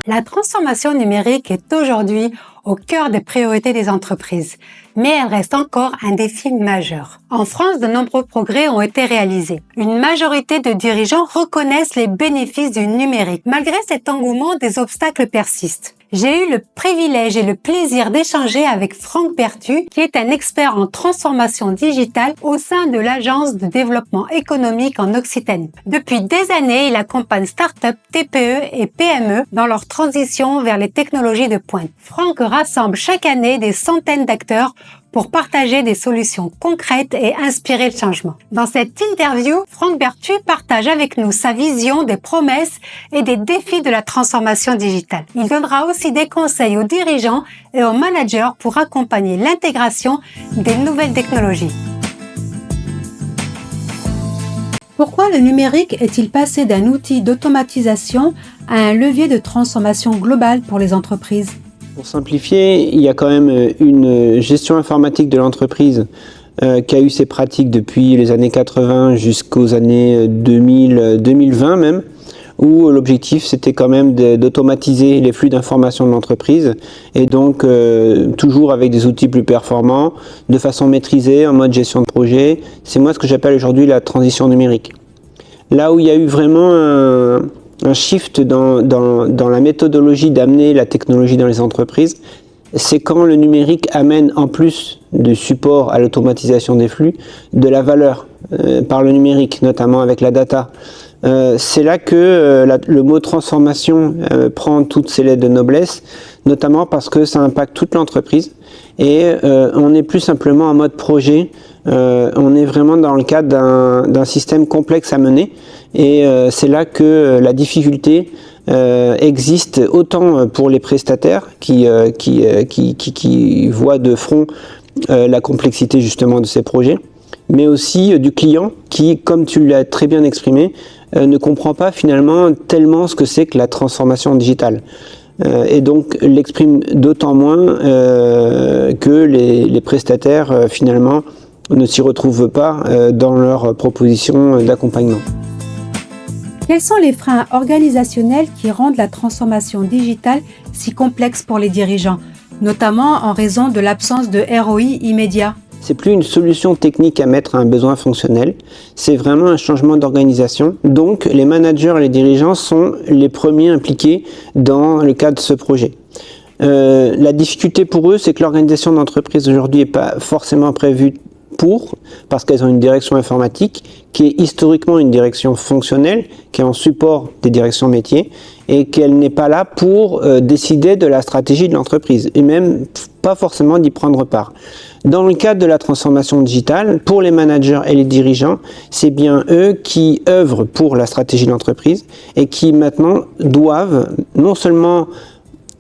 La transformation numérique est aujourd'hui au cœur des priorités des entreprises, mais elle reste encore un défi majeur. En France, de nombreux progrès ont été réalisés. Une majorité de dirigeants reconnaissent les bénéfices du numérique. Malgré cet engouement, des obstacles persistent. J'ai eu le privilège et le plaisir d'échanger avec Franck Berthu, qui est un expert en transformation digitale au sein de l'Agence de développement économique en Occitanie. Depuis des années, il accompagne start-up, TPE et PME dans leur transition vers les technologies de pointe. Franck rassemble chaque année des centaines d'acteurs pour partager des solutions concrètes et inspirer le changement. Dans cette interview, Franck Berthu partage avec nous sa vision des promesses et des défis de la transformation digitale. Il donnera aussi des conseils aux dirigeants et aux managers pour accompagner l'intégration des nouvelles technologies. Pourquoi le numérique est-il passé d'un outil d'automatisation à un levier de transformation globale pour les entreprises ? Pour simplifier, il y a quand même une gestion informatique de l'entreprise qui a eu ses pratiques depuis les années 80 jusqu'aux années 2020 même, où l'objectif c'était quand même d'automatiser les flux d'informations de l'entreprise et donc toujours avec des outils plus performants, de façon maîtrisée, en mode gestion de projet. C'est moi ce que j'appelle aujourd'hui la transition numérique. Là où il y a eu vraiment un shift dans la méthodologie d'amener la technologie dans les entreprises, c'est quand le numérique amène, en plus de support à l'automatisation des flux, de la valeur par le numérique, notamment avec la data. C'est là que le mot transformation prend toutes ses lettres de noblesse, notamment parce que ça impacte toute l'entreprise et on n'est plus simplement en mode projet, on est vraiment dans le cadre d'un système complexe à mener et c'est là que la difficulté existe autant pour les prestataires qui voient de front la complexité justement de ces projets, mais aussi du client qui, comme tu l'as très bien exprimé, ne comprend pas finalement tellement ce que c'est que la transformation digitale. Et donc l'exprime d'autant moins que les prestataires finalement ne s'y retrouvent pas dans leur proposition d'accompagnement. Quels sont les freins organisationnels qui rendent la transformation digitale si complexe pour les dirigeants, notamment en raison de l'absence de ROI immédiat ? C'est plus une solution technique à mettre à un besoin fonctionnel, c'est vraiment un changement d'organisation. Donc les managers et les dirigeants sont les premiers impliqués dans le cadre de ce projet. La difficulté pour eux, c'est que l'organisation d'entreprise aujourd'hui n'est pas forcément prévue parce qu'elles ont une direction informatique qui est historiquement une direction fonctionnelle, qui est en support des directions métiers et qu'elle n'est pas là pour décider de la stratégie de l'entreprise et même pas forcément d'y prendre part. Dans le cadre de la transformation digitale, pour les managers et les dirigeants, c'est bien eux qui œuvrent pour la stratégie de l'entreprise et qui maintenant doivent non seulement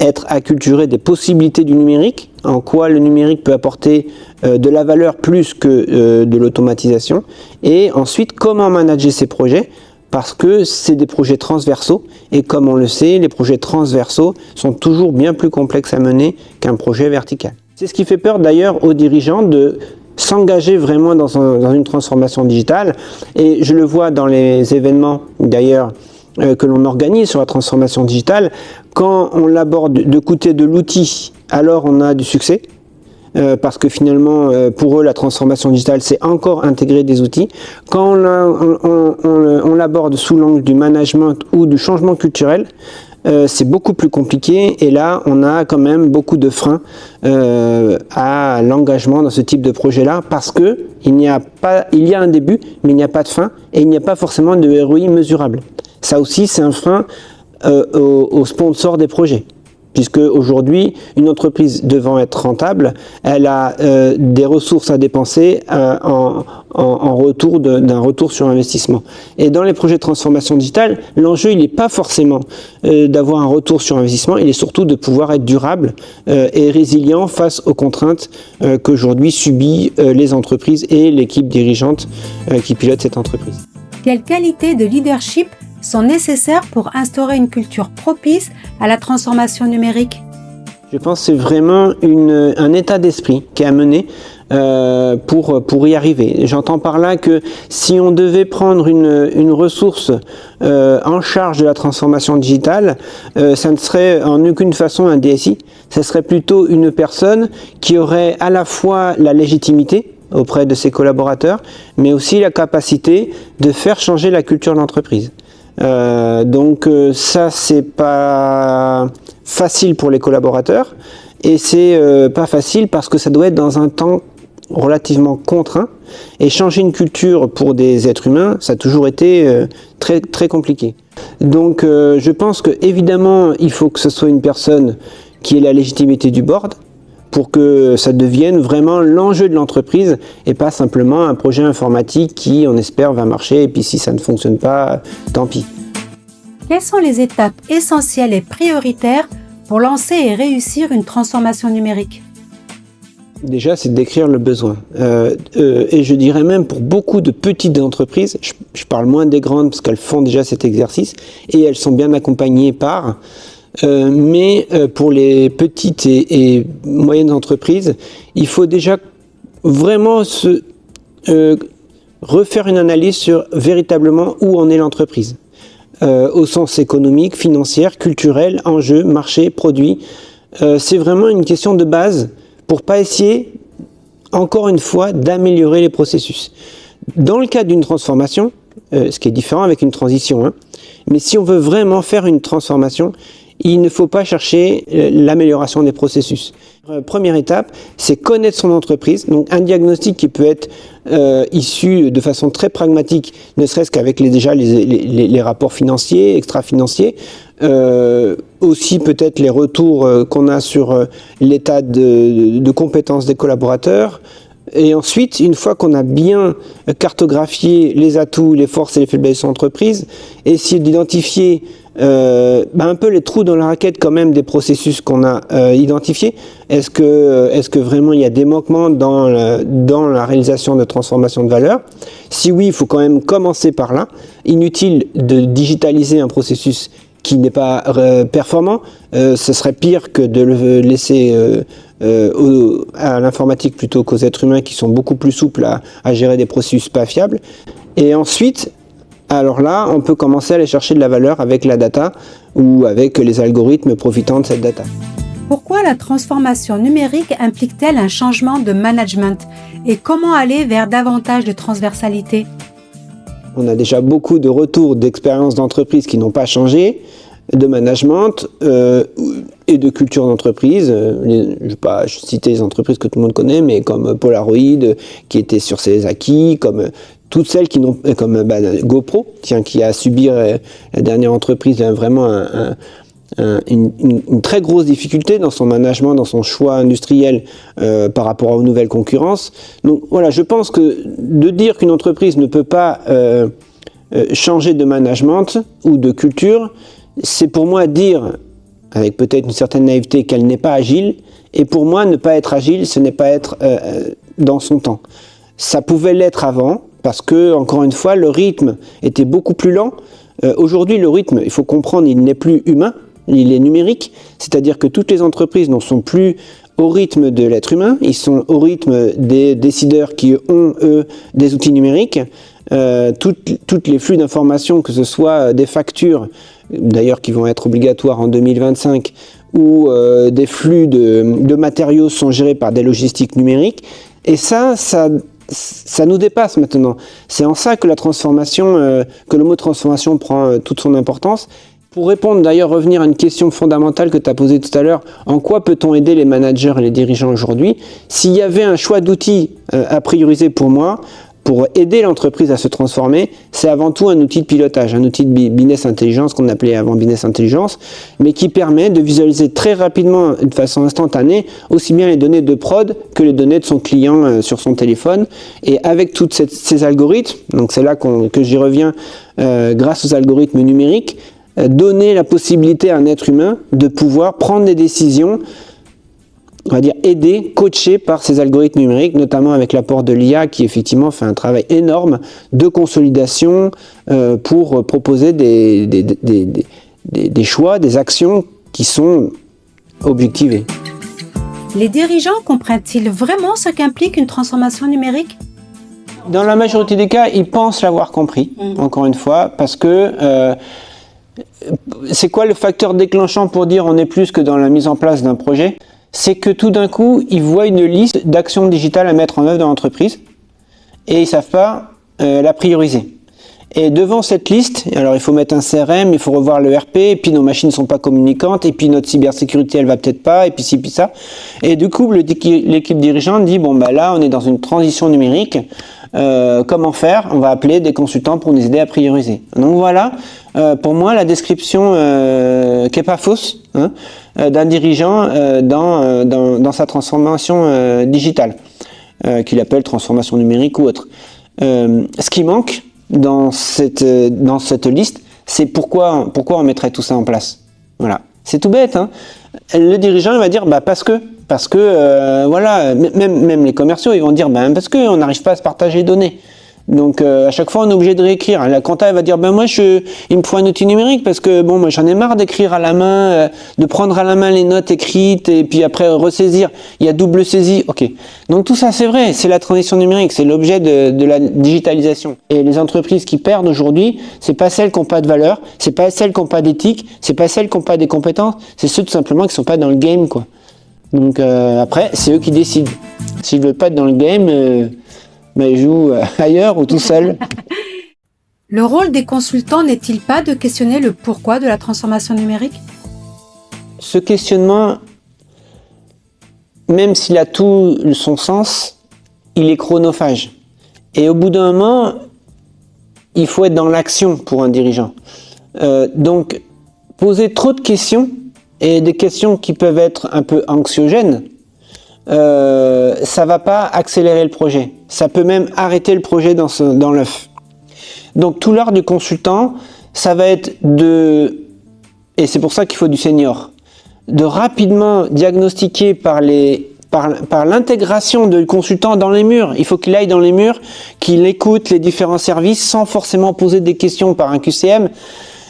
être acculturés des possibilités du numérique, en quoi le numérique peut apporter de la valeur plus que de l'automatisation, et ensuite comment manager ces projets, parce que c'est des projets transversaux, et comme on le sait, les projets transversaux sont toujours bien plus complexes à mener qu'un projet vertical. C'est ce qui fait peur d'ailleurs aux dirigeants de s'engager vraiment dans une transformation digitale, et je le vois dans les événements d'ailleurs que l'on organise sur la transformation digitale. Quand on l'aborde de côté de l'outil, alors on a du succès, parce que finalement, pour eux, la transformation digitale, c'est encore intégrer des outils. Quand on l'aborde sous l'angle du management ou du changement culturel, c'est beaucoup plus compliqué et là, on a quand même beaucoup de freins à l'engagement dans ce type de projet-là parce que il y a un début, mais il n'y a pas de fin et il n'y a pas forcément de ROI mesurable. Ça aussi, c'est un frein aux sponsors des projets. Puisque aujourd'hui, une entreprise devant être rentable, elle a des ressources à dépenser en retour d'un retour sur investissement. Et dans les projets de transformation digitale, l'enjeu, il n'est pas forcément d'avoir un retour sur investissement, il est surtout de pouvoir être durable et résilient face aux contraintes qu'aujourd'hui subissent les entreprises et l'équipe dirigeante qui pilote cette entreprise. Quelles qualités de leadership sont nécessaires pour instaurer une culture propice à la transformation numérique ? Je pense que c'est vraiment un état d'esprit qui est à mener pour y arriver. J'entends par là que si on devait prendre une ressource en charge de la transformation digitale, ça ne serait en aucune façon un DSI, ça serait plutôt une personne qui aurait à la fois la légitimité auprès de ses collaborateurs, mais aussi la capacité de faire changer la culture de l'entreprise. Donc ça, c'est pas facile pour les collaborateurs, et c'est pas facile parce que ça doit être dans un temps relativement contraint, et changer une culture pour des êtres humains, ça a toujours été très, très compliqué. Donc je pense que évidemment il faut que ce soit une personne qui ait la légitimité du board pour que ça devienne vraiment l'enjeu de l'entreprise et pas simplement un projet informatique qui, on espère, va marcher, et puis si ça ne fonctionne pas, tant pis. Quelles sont les étapes essentielles et prioritaires pour lancer et réussir une transformation numérique ? Déjà, c'est de décrire le besoin. Et je dirais même pour beaucoup de petites entreprises, je parle moins des grandes parce qu'elles font déjà cet exercice et elles sont bien accompagnées par, mais pour les petites et moyennes entreprises, il faut déjà vraiment refaire une analyse sur véritablement où en est l'entreprise. Au sens économique, financier, culturel, enjeu, marché, produit. C'est vraiment une question de base pour pas essayer, encore une fois, d'améliorer les processus. Dans le cadre d'une transformation, ce qui est différent avec une transition, hein, mais si on veut vraiment faire une transformation, il ne faut pas chercher l'amélioration des processus. Première étape, c'est connaître son entreprise. Donc un diagnostic qui peut être issu de façon très pragmatique, ne serait-ce qu'avec déjà les rapports financiers, extra-financiers, aussi peut-être les retours qu'on a sur l'état de compétences des collaborateurs. Et ensuite, une fois qu'on a bien cartographié les atouts, les forces et les faiblesses de son entreprise, essayer d'identifier un peu les trous dans la raquette quand même des processus qu'on a identifiés. Est-ce que vraiment il y a des manquements dans la réalisation de transformation de valeur? Si oui, il faut quand même commencer par là. Inutile de digitaliser un processus qui n'est pas performant. Ce serait pire que de le laisser à l'informatique plutôt qu'aux êtres humains qui sont beaucoup plus souples à gérer des processus pas fiables. Et ensuite, alors là, on peut commencer à aller chercher de la valeur avec la data ou avec les algorithmes profitant de cette data. Pourquoi la transformation numérique implique-t-elle un changement de management et comment aller vers davantage de transversalité? On a déjà beaucoup de retours d'expériences d'entreprise qui n'ont pas changé, de management et de culture d'entreprise. Je ne vais pas citer les entreprises que tout le monde connaît, mais comme Polaroid qui était sur ses acquis, comme toutes celles qui n'ont, comme GoPro, qui a subi la dernière entreprise vraiment une très grosse difficulté dans son management, dans son choix industriel par rapport aux nouvelles concurrences. Donc voilà, je pense que de dire qu'une entreprise ne peut pas changer de management ou de culture, c'est pour moi dire, avec peut-être une certaine naïveté, qu'elle n'est pas agile. Et pour moi, ne pas être agile, ce n'est pas être dans son temps. Ça pouvait l'être avant, parce que, encore une fois, le rythme était beaucoup plus lent. Aujourd'hui, le rythme, il faut comprendre, il n'est plus humain, il est numérique. C'est-à-dire que toutes les entreprises ne sont plus au rythme de l'être humain, ils sont au rythme des décideurs qui ont, eux, des outils numériques. Toutes les flux d'informations, que ce soit des factures, d'ailleurs qui vont être obligatoires en 2025, ou des flux de matériaux sont gérés par des logistiques numériques. Et ça nous dépasse maintenant. C'est en ça que la transformation, que le mot transformation prend toute son importance. Pour répondre d'ailleurs, revenir à une question fondamentale que tu as posée tout à l'heure, en quoi peut-on aider les managers et les dirigeants aujourd'hui? S'il y avait un choix d'outils à prioriser pour moi, pour aider l'entreprise à se transformer, c'est avant tout un outil de pilotage, un outil de business intelligence qu'on appelait avant business intelligence, mais qui permet de visualiser très rapidement, de façon instantanée, aussi bien les données de prod que les données de son client sur son téléphone. Et avec tous ces algorithmes, donc c'est là que j'y reviens, grâce aux algorithmes numériques, donner la possibilité à un être humain de pouvoir prendre des décisions, on va dire aidé, coaché par ces algorithmes numériques, notamment avec l'apport de l'IA qui effectivement fait un travail énorme de consolidation pour proposer des choix, des actions qui sont objectivées. Les dirigeants comprennent-ils vraiment ce qu'implique une transformation numérique? Dans la majorité des cas, ils pensent l'avoir compris, encore une fois, parce que c'est quoi le facteur déclenchant pour dire on est plus que dans la mise en place d'un projet? C'est que tout d'un coup, ils voient une liste d'actions digitales à mettre en œuvre dans l'entreprise et ils ne savent pas la prioriser. Et devant cette liste, alors il faut mettre un CRM, il faut revoir le RP, et puis nos machines ne sont pas communicantes, et puis notre cybersécurité elle va peut-être pas, et puis ci, puis ça. Et du coup, l'équipe dirigeante dit bon bah là on est dans une transition numérique, comment faire? On va appeler des consultants pour nous aider à prioriser. Donc voilà, pour moi la description qui est pas fausse d'un dirigeant dans sa transformation digitale, qu'il appelle transformation numérique ou autre. Ce qui manque dans cette liste, c'est pourquoi on mettrait tout ça en place. Voilà, c'est tout bête. Le dirigeant il va dire bah parce que voilà, même les commerciaux ils vont dire bah parce que on n'arrive pas à se partager les données. Donc à chaque fois on est obligé de réécrire. La compta elle va dire ben moi il me faut un outil numérique parce que bon moi j'en ai marre d'écrire à la main, de prendre à la main les notes écrites et puis après ressaisir. Il y a double saisie. Ok. Donc tout ça c'est vrai, c'est la transition numérique, c'est l'objet de la digitalisation. Et les entreprises qui perdent aujourd'hui, c'est pas celles qui n'ont pas de valeur, c'est pas celles qui n'ont pas d'éthique, c'est pas celles qui n'ont pas des compétences, c'est ceux tout simplement qui sont pas dans le game quoi. Donc après c'est eux qui décident. S'ils veulent pas être dans le game. Mais ils jouent ailleurs ou tout seul. Le rôle des consultants n'est-il pas de questionner le pourquoi de la transformation numérique? Ce questionnement, même s'il a tout son sens, il est chronophage. Et au bout d'un moment, il faut être dans l'action pour un dirigeant. Donc, poser trop de questions, et des questions qui peuvent être un peu anxiogènes, ça va pas accélérer le projet. Ça peut même arrêter le projet dans l'œuf. Donc tout l'art du consultant, ça va être et c'est pour ça qu'il faut du senior, de rapidement diagnostiquer par l'intégration du consultant dans les murs. Il faut qu'il aille dans les murs, qu'il écoute les différents services sans forcément poser des questions par un QCM,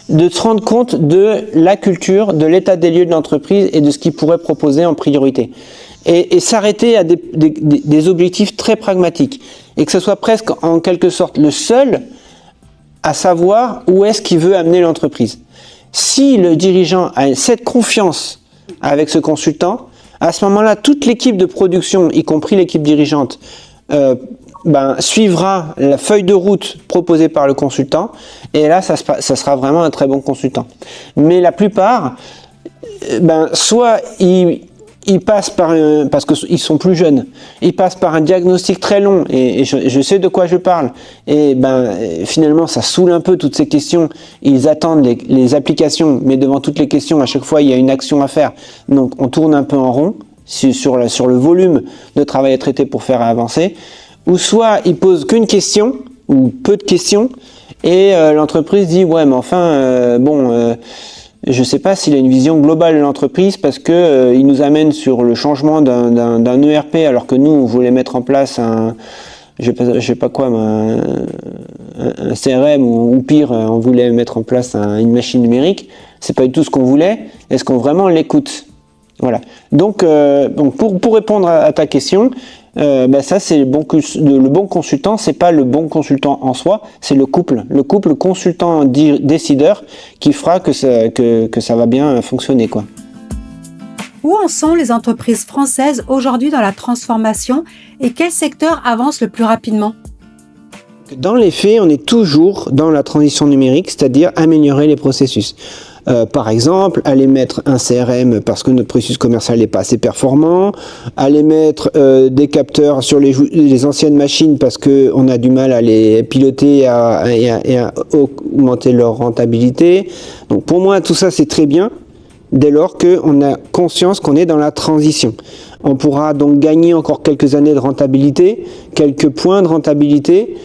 de se rendre compte de la culture, de l'état des lieux de l'entreprise et de ce qu'il pourrait proposer en priorité. Et s'arrêter à des objectifs très pragmatiques. Et que ce soit presque en quelque sorte le seul à savoir où est-ce qu'il veut amener l'entreprise. Si le dirigeant a cette confiance avec ce consultant, à ce moment-là, toute l'équipe de production, y compris l'équipe dirigeante, suivra la feuille de route proposée par le consultant. Et là, ça sera vraiment un très bon consultant. Mais la plupart, soit ils passent parce qu'ils sont plus jeunes, ils passent par un diagnostic très long, et je sais de quoi je parle, et finalement ça saoule un peu toutes ces questions, ils attendent les applications, mais devant toutes les questions, à chaque fois il y a une action à faire, donc on tourne un peu en rond sur le volume de travail à traiter pour faire avancer, ou soit ils posent qu'une question, ou peu de questions, et l'entreprise dit ouais mais enfin je ne sais pas s'il a une vision globale de l'entreprise parce que il nous amène sur le changement d'un ERP alors que nous on voulait mettre en place un CRM ou pire on voulait mettre en place une machine numérique. C'est pas du tout ce qu'on voulait. Est-ce qu'on vraiment l'écoute? Voilà. Donc pour répondre à ta question, ça c'est le bon consultant, c'est pas le bon consultant en soi, c'est le couple consultant décideur qui fera que ça va bien fonctionner quoi. Où en sont les entreprises françaises aujourd'hui dans la transformation et quel secteur avance le plus rapidement? Dans les faits, on est toujours dans la transition numérique, c'est-à-dire améliorer les processus. Par exemple, aller mettre un CRM parce que notre processus commercial n'est pas assez performant, aller mettre des capteurs sur les anciennes machines parce qu'on a du mal à les piloter et à augmenter leur rentabilité. Donc pour moi, tout ça c'est très bien dès lors qu'on a conscience qu'on est dans la transition. On pourra donc gagner encore quelques années de rentabilité, quelques points de rentabilité,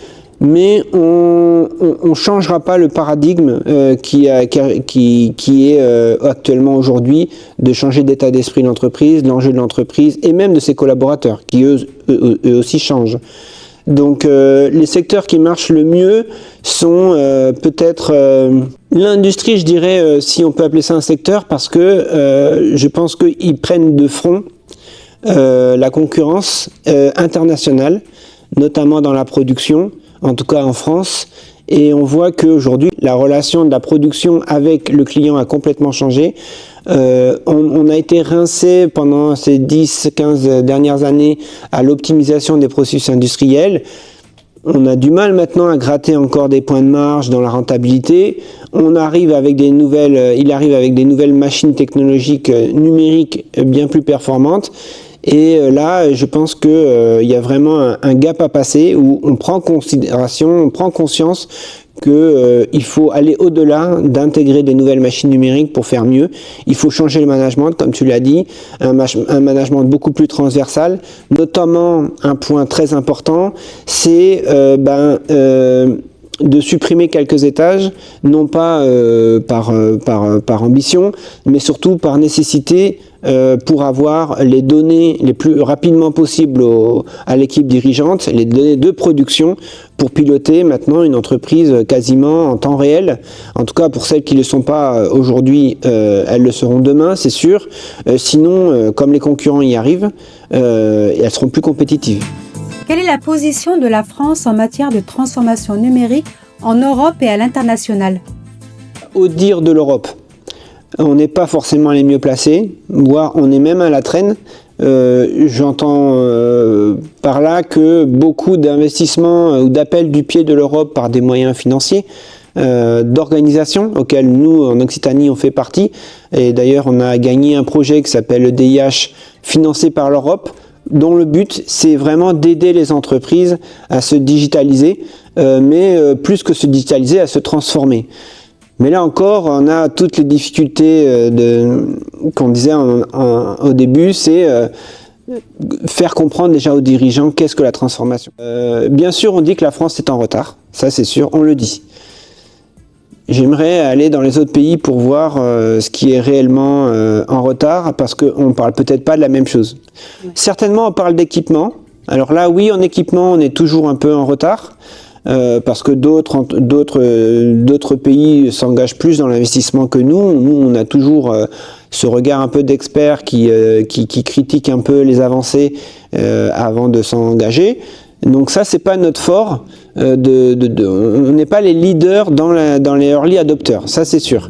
mais on changera pas le paradigme qui est actuellement aujourd'hui de changer d'état d'esprit de l'entreprise, l'enjeu de l'entreprise et même de ses collaborateurs qui eux aussi changent. Donc les secteurs qui marchent le mieux sont peut-être l'industrie, je dirais, si on peut appeler ça un secteur, parce que je pense qu'ils prennent de front la concurrence internationale, notamment dans la production, en tout cas en France. Et on voit qu'aujourd'hui, la relation de la production avec le client a complètement changé. On a été rincé pendant ces 10-15 dernières années à l'optimisation des processus industriels. On a du mal maintenant à gratter encore des points de marge dans la rentabilité. Il arrive avec des nouvelles machines technologiques numériques bien plus performantes. Et là, je pense qu'il y a vraiment un gap à passer où on prend conscience qu'il faut aller au-delà d'intégrer des nouvelles machines numériques pour faire mieux. Il faut changer le management, comme tu l'as dit, un management beaucoup plus transversal. Notamment, un point très important, c'est de supprimer quelques étages, non pas par ambition, mais surtout par nécessité, pour avoir les données les plus rapidement possible à l'équipe dirigeante, les données de production, pour piloter maintenant une entreprise quasiment en temps réel. En tout cas, pour celles qui ne le sont pas aujourd'hui, elles le seront demain, c'est sûr. Sinon, comme les concurrents y arrivent, elles seront plus compétitives. Quelle est la position de la France en matière de transformation numérique en Europe et à l'international? Au dire de l'Europe, on n'est pas forcément les mieux placés, voire on est même à la traîne. J'entends par là que beaucoup d'investissements ou d'appels du pied de l'Europe par des moyens financiers, d'organisations auxquelles nous, en Occitanie, on fait partie. Et d'ailleurs, on a gagné un projet qui s'appelle le DIH, financé par l'Europe, dont le but, c'est vraiment d'aider les entreprises à se digitaliser, mais plus que se digitaliser, à se transformer. Mais là encore, on a toutes les difficultés qu'on disait au début, c'est faire comprendre déjà aux dirigeants qu'est-ce que la transformation. Bien sûr, on dit que la France est en retard, ça c'est sûr, on le dit. J'aimerais aller dans les autres pays pour voir ce qui est réellement en retard, parce qu'on ne parle peut-être pas de la même chose. Oui. Certainement, on parle d'équipement. Alors là, oui, en équipement, on est toujours un peu en retard, parce que d'autres pays s'engagent plus dans l'investissement que nous. Nous, on a toujours ce regard un peu d'experts qui critique un peu les avancées avant de s'engager. Donc ça, c'est pas notre fort. On n'est pas les leaders dans les early adopters, ça c'est sûr.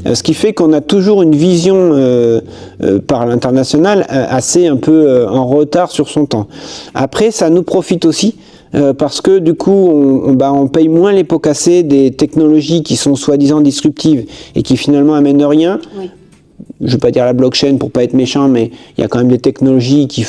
Ce qui fait qu'on a toujours une vision par l'international assez un peu en retard sur son temps. Après, ça nous profite aussi parce que du coup, on paye moins les pots cassés des technologies qui sont soi-disant disruptives et qui finalement amènent rien. Oui. Je ne veux pas dire la blockchain pour pas être méchant, mais il y a quand même des technologies qui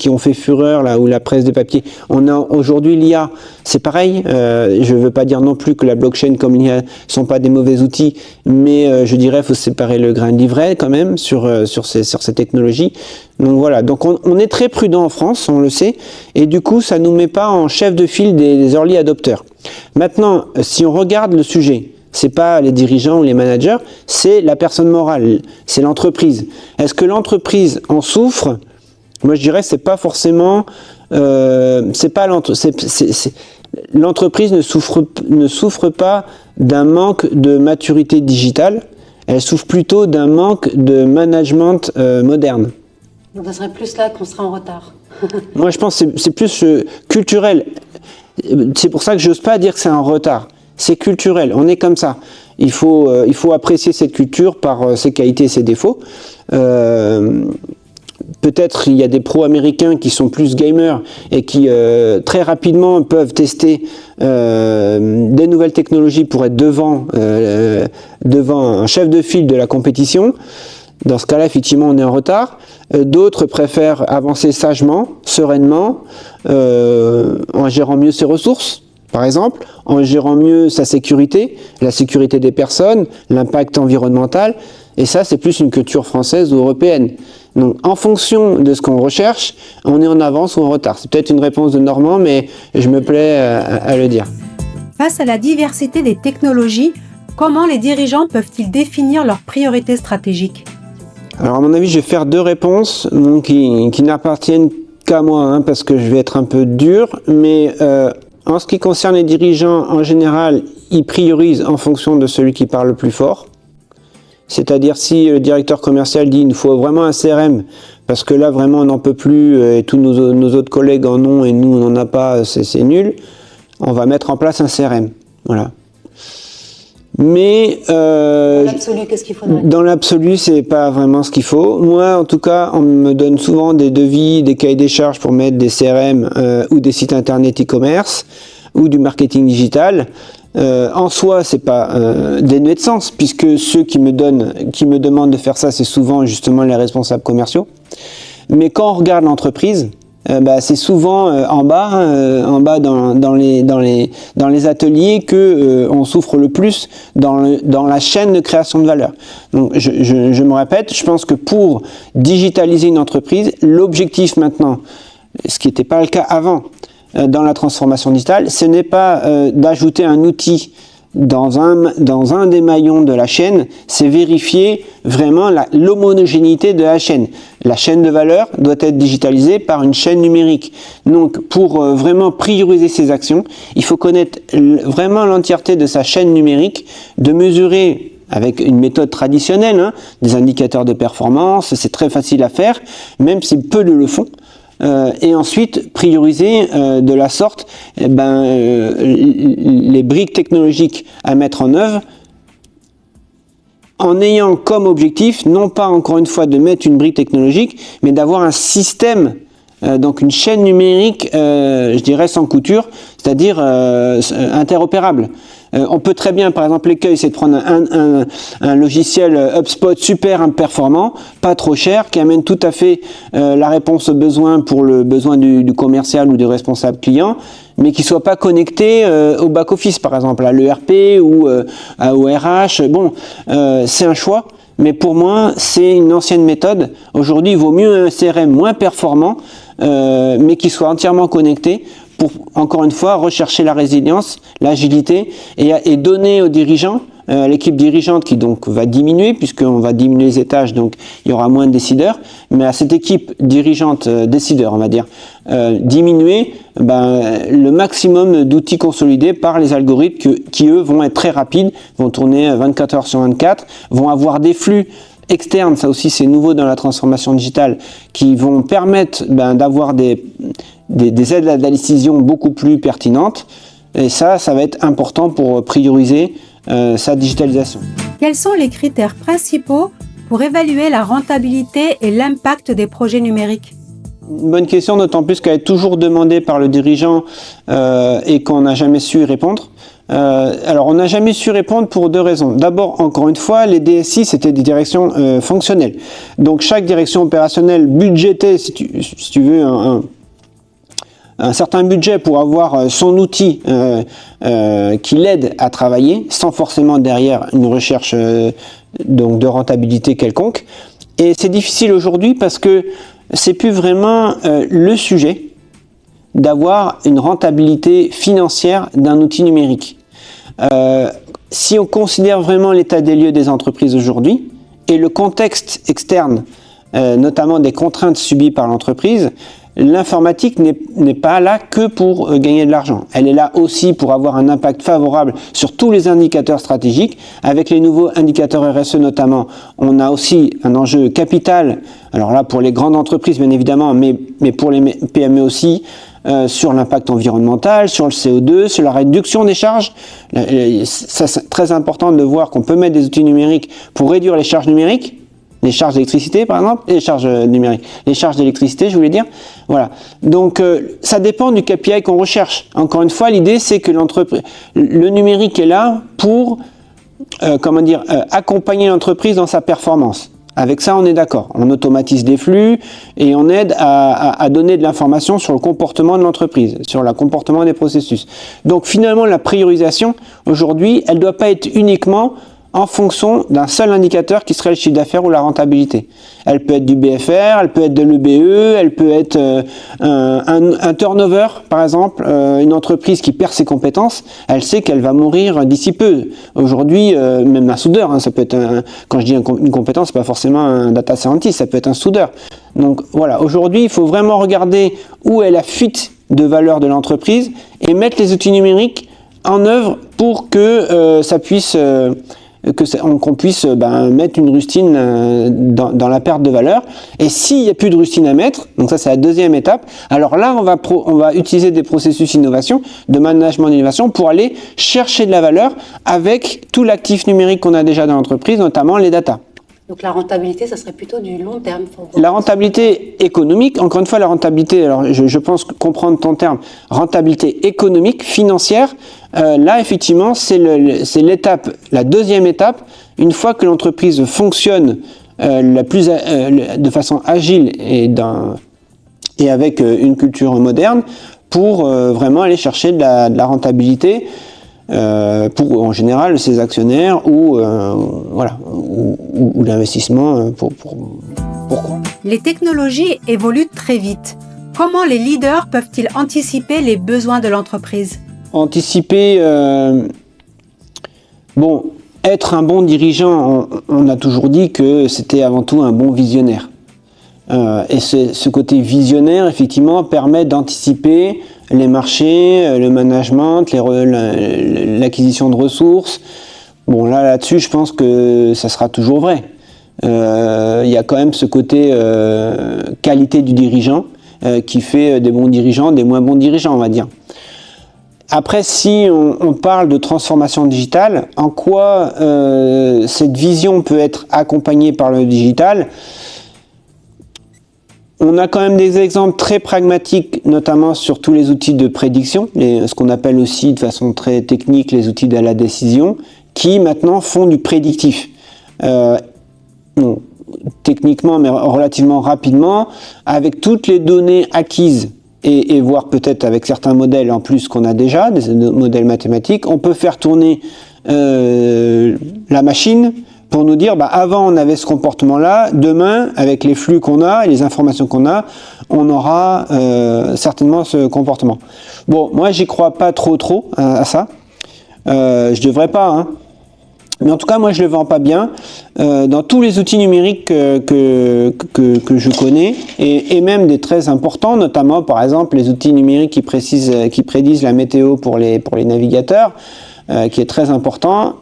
ont fait fureur là, ou la presse de papier. On a aujourd'hui l'IA, c'est pareil. Je ne veux pas dire non plus que la blockchain comme l'IA sont pas des mauvais outils, mais je dirais faut séparer le grain de l'ivraie quand même sur ces technologies. Donc voilà, donc on est très prudent en France, on le sait, et du coup ça nous met pas en chef de file des early adopters. Maintenant, si on regarde le sujet, c'est pas les dirigeants ou les managers, c'est la personne morale, c'est l'entreprise. Est-ce que l'entreprise en souffre? Moi, je dirais c'est pas forcément, l'entreprise ne souffre pas d'un manque de maturité digitale. Elle souffre plutôt d'un manque de management moderne. Donc, ça serait plus là qu'on sera en retard. Moi, je pense que c'est plus culturel. C'est pour ça que j'ose pas dire que c'est un retard. C'est culturel, on est comme ça. Il faut apprécier cette culture par ses qualités et ses défauts. Peut-être il y a des pros américains qui sont plus gamers et qui très rapidement peuvent tester des nouvelles technologies pour être devant un chef de file de la compétition. Dans ce cas-là, effectivement, on est en retard. D'autres préfèrent avancer sagement, sereinement, en gérant mieux ses ressources. Par exemple, en gérant mieux sa sécurité, la sécurité des personnes, l'impact environnemental, et ça c'est plus une culture française ou européenne. Donc en fonction de ce qu'on recherche, on est en avance ou en retard. C'est peut-être une réponse de Normand, mais je me plais à le dire. Face à la diversité des technologies, comment les dirigeants peuvent-ils définir leurs priorités stratégiques? Alors à mon avis, je vais faire deux réponses qui n'appartiennent qu'à moi, parce que je vais être un peu dur, mais en ce qui concerne les dirigeants, en général, ils priorisent en fonction de celui qui parle le plus fort. C'est-à-dire si le directeur commercial dit il nous faut vraiment un CRM, parce que là vraiment on n'en peut plus, et tous nos autres collègues en ont et nous on n'en a pas, c'est nul, on va mettre en place un CRM. Voilà. Mais dans l'absolu, qu'est-ce qu'il faudrait? Dans l'absolu, c'est pas vraiment ce qu'il faut. Moi, en tout cas, on me donne souvent des devis, des cahiers des charges pour mettre des CRM ou des sites internet e-commerce ou du marketing digital. En soi, c'est pas dénué de sens, puisque ceux qui me demandent de faire ça, c'est souvent justement les responsables commerciaux. Mais quand on regarde l'entreprise, c'est souvent en bas dans les ateliers que on souffre le plus dans la chaîne de création de valeur. Donc je me répète, je pense que pour digitaliser une entreprise, l'objectif maintenant, ce qui n'était pas le cas avant dans la transformation digitale, ce n'est pas d'ajouter un outil dans un des maillons de la chaîne, c'est vérifier vraiment l'homogénéité de la chaîne. La chaîne de valeur doit être digitalisée par une chaîne numérique. Donc, pour vraiment prioriser ces actions, il faut connaître vraiment l'entièreté de sa chaîne numérique, de mesurer avec une méthode traditionnelle, des indicateurs de performance, c'est très facile à faire, même si peu le font. Et ensuite prioriser de la sorte les briques technologiques à mettre en œuvre en ayant comme objectif non pas encore une fois de mettre une brique technologique mais d'avoir un système, donc une chaîne numérique je dirais sans couture, c'est-à-dire interopérable. On peut très bien, par exemple, l'écueil, c'est de prendre un logiciel HubSpot super performant, pas trop cher, qui amène tout à fait la réponse au besoin pour le besoin du commercial ou du responsable client, mais qui soit pas connecté au back-office, par exemple, à l'ERP ou au RH. Bon, c'est un choix, mais pour moi, c'est une ancienne méthode. Aujourd'hui, il vaut mieux un CRM moins performant, mais qui soit entièrement connecté, pour, encore une fois, rechercher la résilience, l'agilité et donner aux dirigeants, l'équipe dirigeante qui donc va diminuer, puisqu'on va diminuer les étages, donc il y aura moins de décideurs, mais à cette équipe dirigeante, décideur, on va dire, diminuer le maximum d'outils consolidés par les algorithmes qui, eux, vont être très rapides, vont tourner 24 heures sur 24, vont avoir des flux externes, ça aussi c'est nouveau dans la transformation digitale, qui vont permettre d'avoir des aides à la décision beaucoup plus pertinentes. Et ça va être important pour prioriser sa digitalisation. Quels sont les critères principaux pour évaluer la rentabilité et l'impact des projets numériques? Une bonne question, d'autant plus qu'elle est toujours demandée par le dirigeant et qu'on n'a jamais su y répondre. Alors, on n'a jamais su répondre pour deux raisons. D'abord, encore une fois, les DSI, c'était des directions fonctionnelles. Donc, chaque direction opérationnelle budgétait, si tu veux, un certain budget pour avoir son outil qui l'aide à travailler, sans forcément derrière une recherche donc de rentabilité quelconque. Et c'est difficile aujourd'hui parce que c'est plus vraiment le sujet d'avoir une rentabilité financière d'un outil numérique. Si on considère vraiment l'état des lieux des entreprises aujourd'hui et le contexte externe, notamment des contraintes subies par l'entreprise, l'informatique n'est pas là que pour gagner de l'argent. Elle est là aussi pour avoir un impact favorable sur tous les indicateurs stratégiques. Avec les nouveaux indicateurs RSE notamment, on a aussi un enjeu capital, alors là pour les grandes entreprises bien évidemment, mais pour les PME aussi, sur l'impact environnemental, sur le CO2, sur la réduction des charges. Ça, c'est très important de voir qu'on peut mettre des outils numériques pour réduire les charges numériques. Les charges d'électricité, par exemple, et les charges numériques. Les charges d'électricité, je voulais dire. Voilà. Donc, ça dépend du KPI qu'on recherche. Encore une fois, l'idée, c'est que le numérique est là pour, accompagner l'entreprise dans sa performance. Avec ça, on est d'accord. On automatise des flux et on aide à donner de l'information sur le comportement de l'entreprise, sur le comportement des processus. Donc, finalement, la priorisation, aujourd'hui, elle ne doit pas être uniquement en fonction d'un seul indicateur qui serait le chiffre d'affaires ou la rentabilité. Elle peut être du BFR, elle peut être de l'EBE, elle peut être un turnover, par exemple, une entreprise qui perd ses compétences, elle sait qu'elle va mourir d'ici peu. Aujourd'hui, même un soudeur, ça peut être quand je dis une compétence, c'est pas forcément un data scientist, ça peut être un soudeur. Donc voilà, aujourd'hui, il faut vraiment regarder où est la fuite de valeur de l'entreprise et mettre les outils numériques en œuvre pour que ça puisse qu'on puisse mettre une rustine dans la perte de valeur. Et s'il n'y a plus de rustine à mettre, donc ça c'est la deuxième étape, alors là on va utiliser des processus d'innovation, de management d'innovation pour aller chercher de la valeur avec tout l'actif numérique qu'on a déjà dans l'entreprise, notamment les data. Donc la rentabilité, ça serait plutôt du long terme. La rentabilité économique, encore une fois la rentabilité, alors je pense comprendre ton terme, rentabilité économique, financière, là effectivement c'est l'étape, la deuxième étape, une fois que l'entreprise fonctionne de façon agile et avec une culture moderne pour vraiment aller chercher de la rentabilité pour en général ses actionnaires ou l'investissement pourquoi. Les technologies évoluent très vite. Comment les leaders peuvent-ils anticiper les besoins de l'entreprise? Anticiper, être un bon dirigeant, on a toujours dit que c'était avant tout un bon visionnaire. Et ce côté visionnaire, effectivement, permet d'anticiper les marchés, le management, l'acquisition de ressources. Bon, là-dessus, je pense que ça sera toujours vrai. Il y a quand même ce côté qualité du dirigeant qui fait des bons dirigeants, des moins bons dirigeants, on va dire. Après, si on parle de transformation digitale, en quoi cette vision peut être accompagnée par le digital ? On a quand même des exemples très pragmatiques, notamment sur tous les outils de prédiction, ce qu'on appelle aussi de façon très technique les outils de la décision, qui maintenant font du prédictif. Techniquement, mais relativement rapidement, avec toutes les données acquises, et voire peut-être avec certains modèles en plus qu'on a déjà, des modèles mathématiques, on peut faire tourner la machine pour nous dire, avant on avait ce comportement-là, demain, avec les flux qu'on a et les informations qu'on a, on aura certainement ce comportement. Bon, moi j'y crois pas trop à ça. Je devrais pas, hein. Mais en tout cas, moi je le vends pas bien. Dans tous les outils numériques que je connais, et même des très importants, notamment par exemple les outils numériques qui prédisent la météo pour les navigateurs, qui est très important.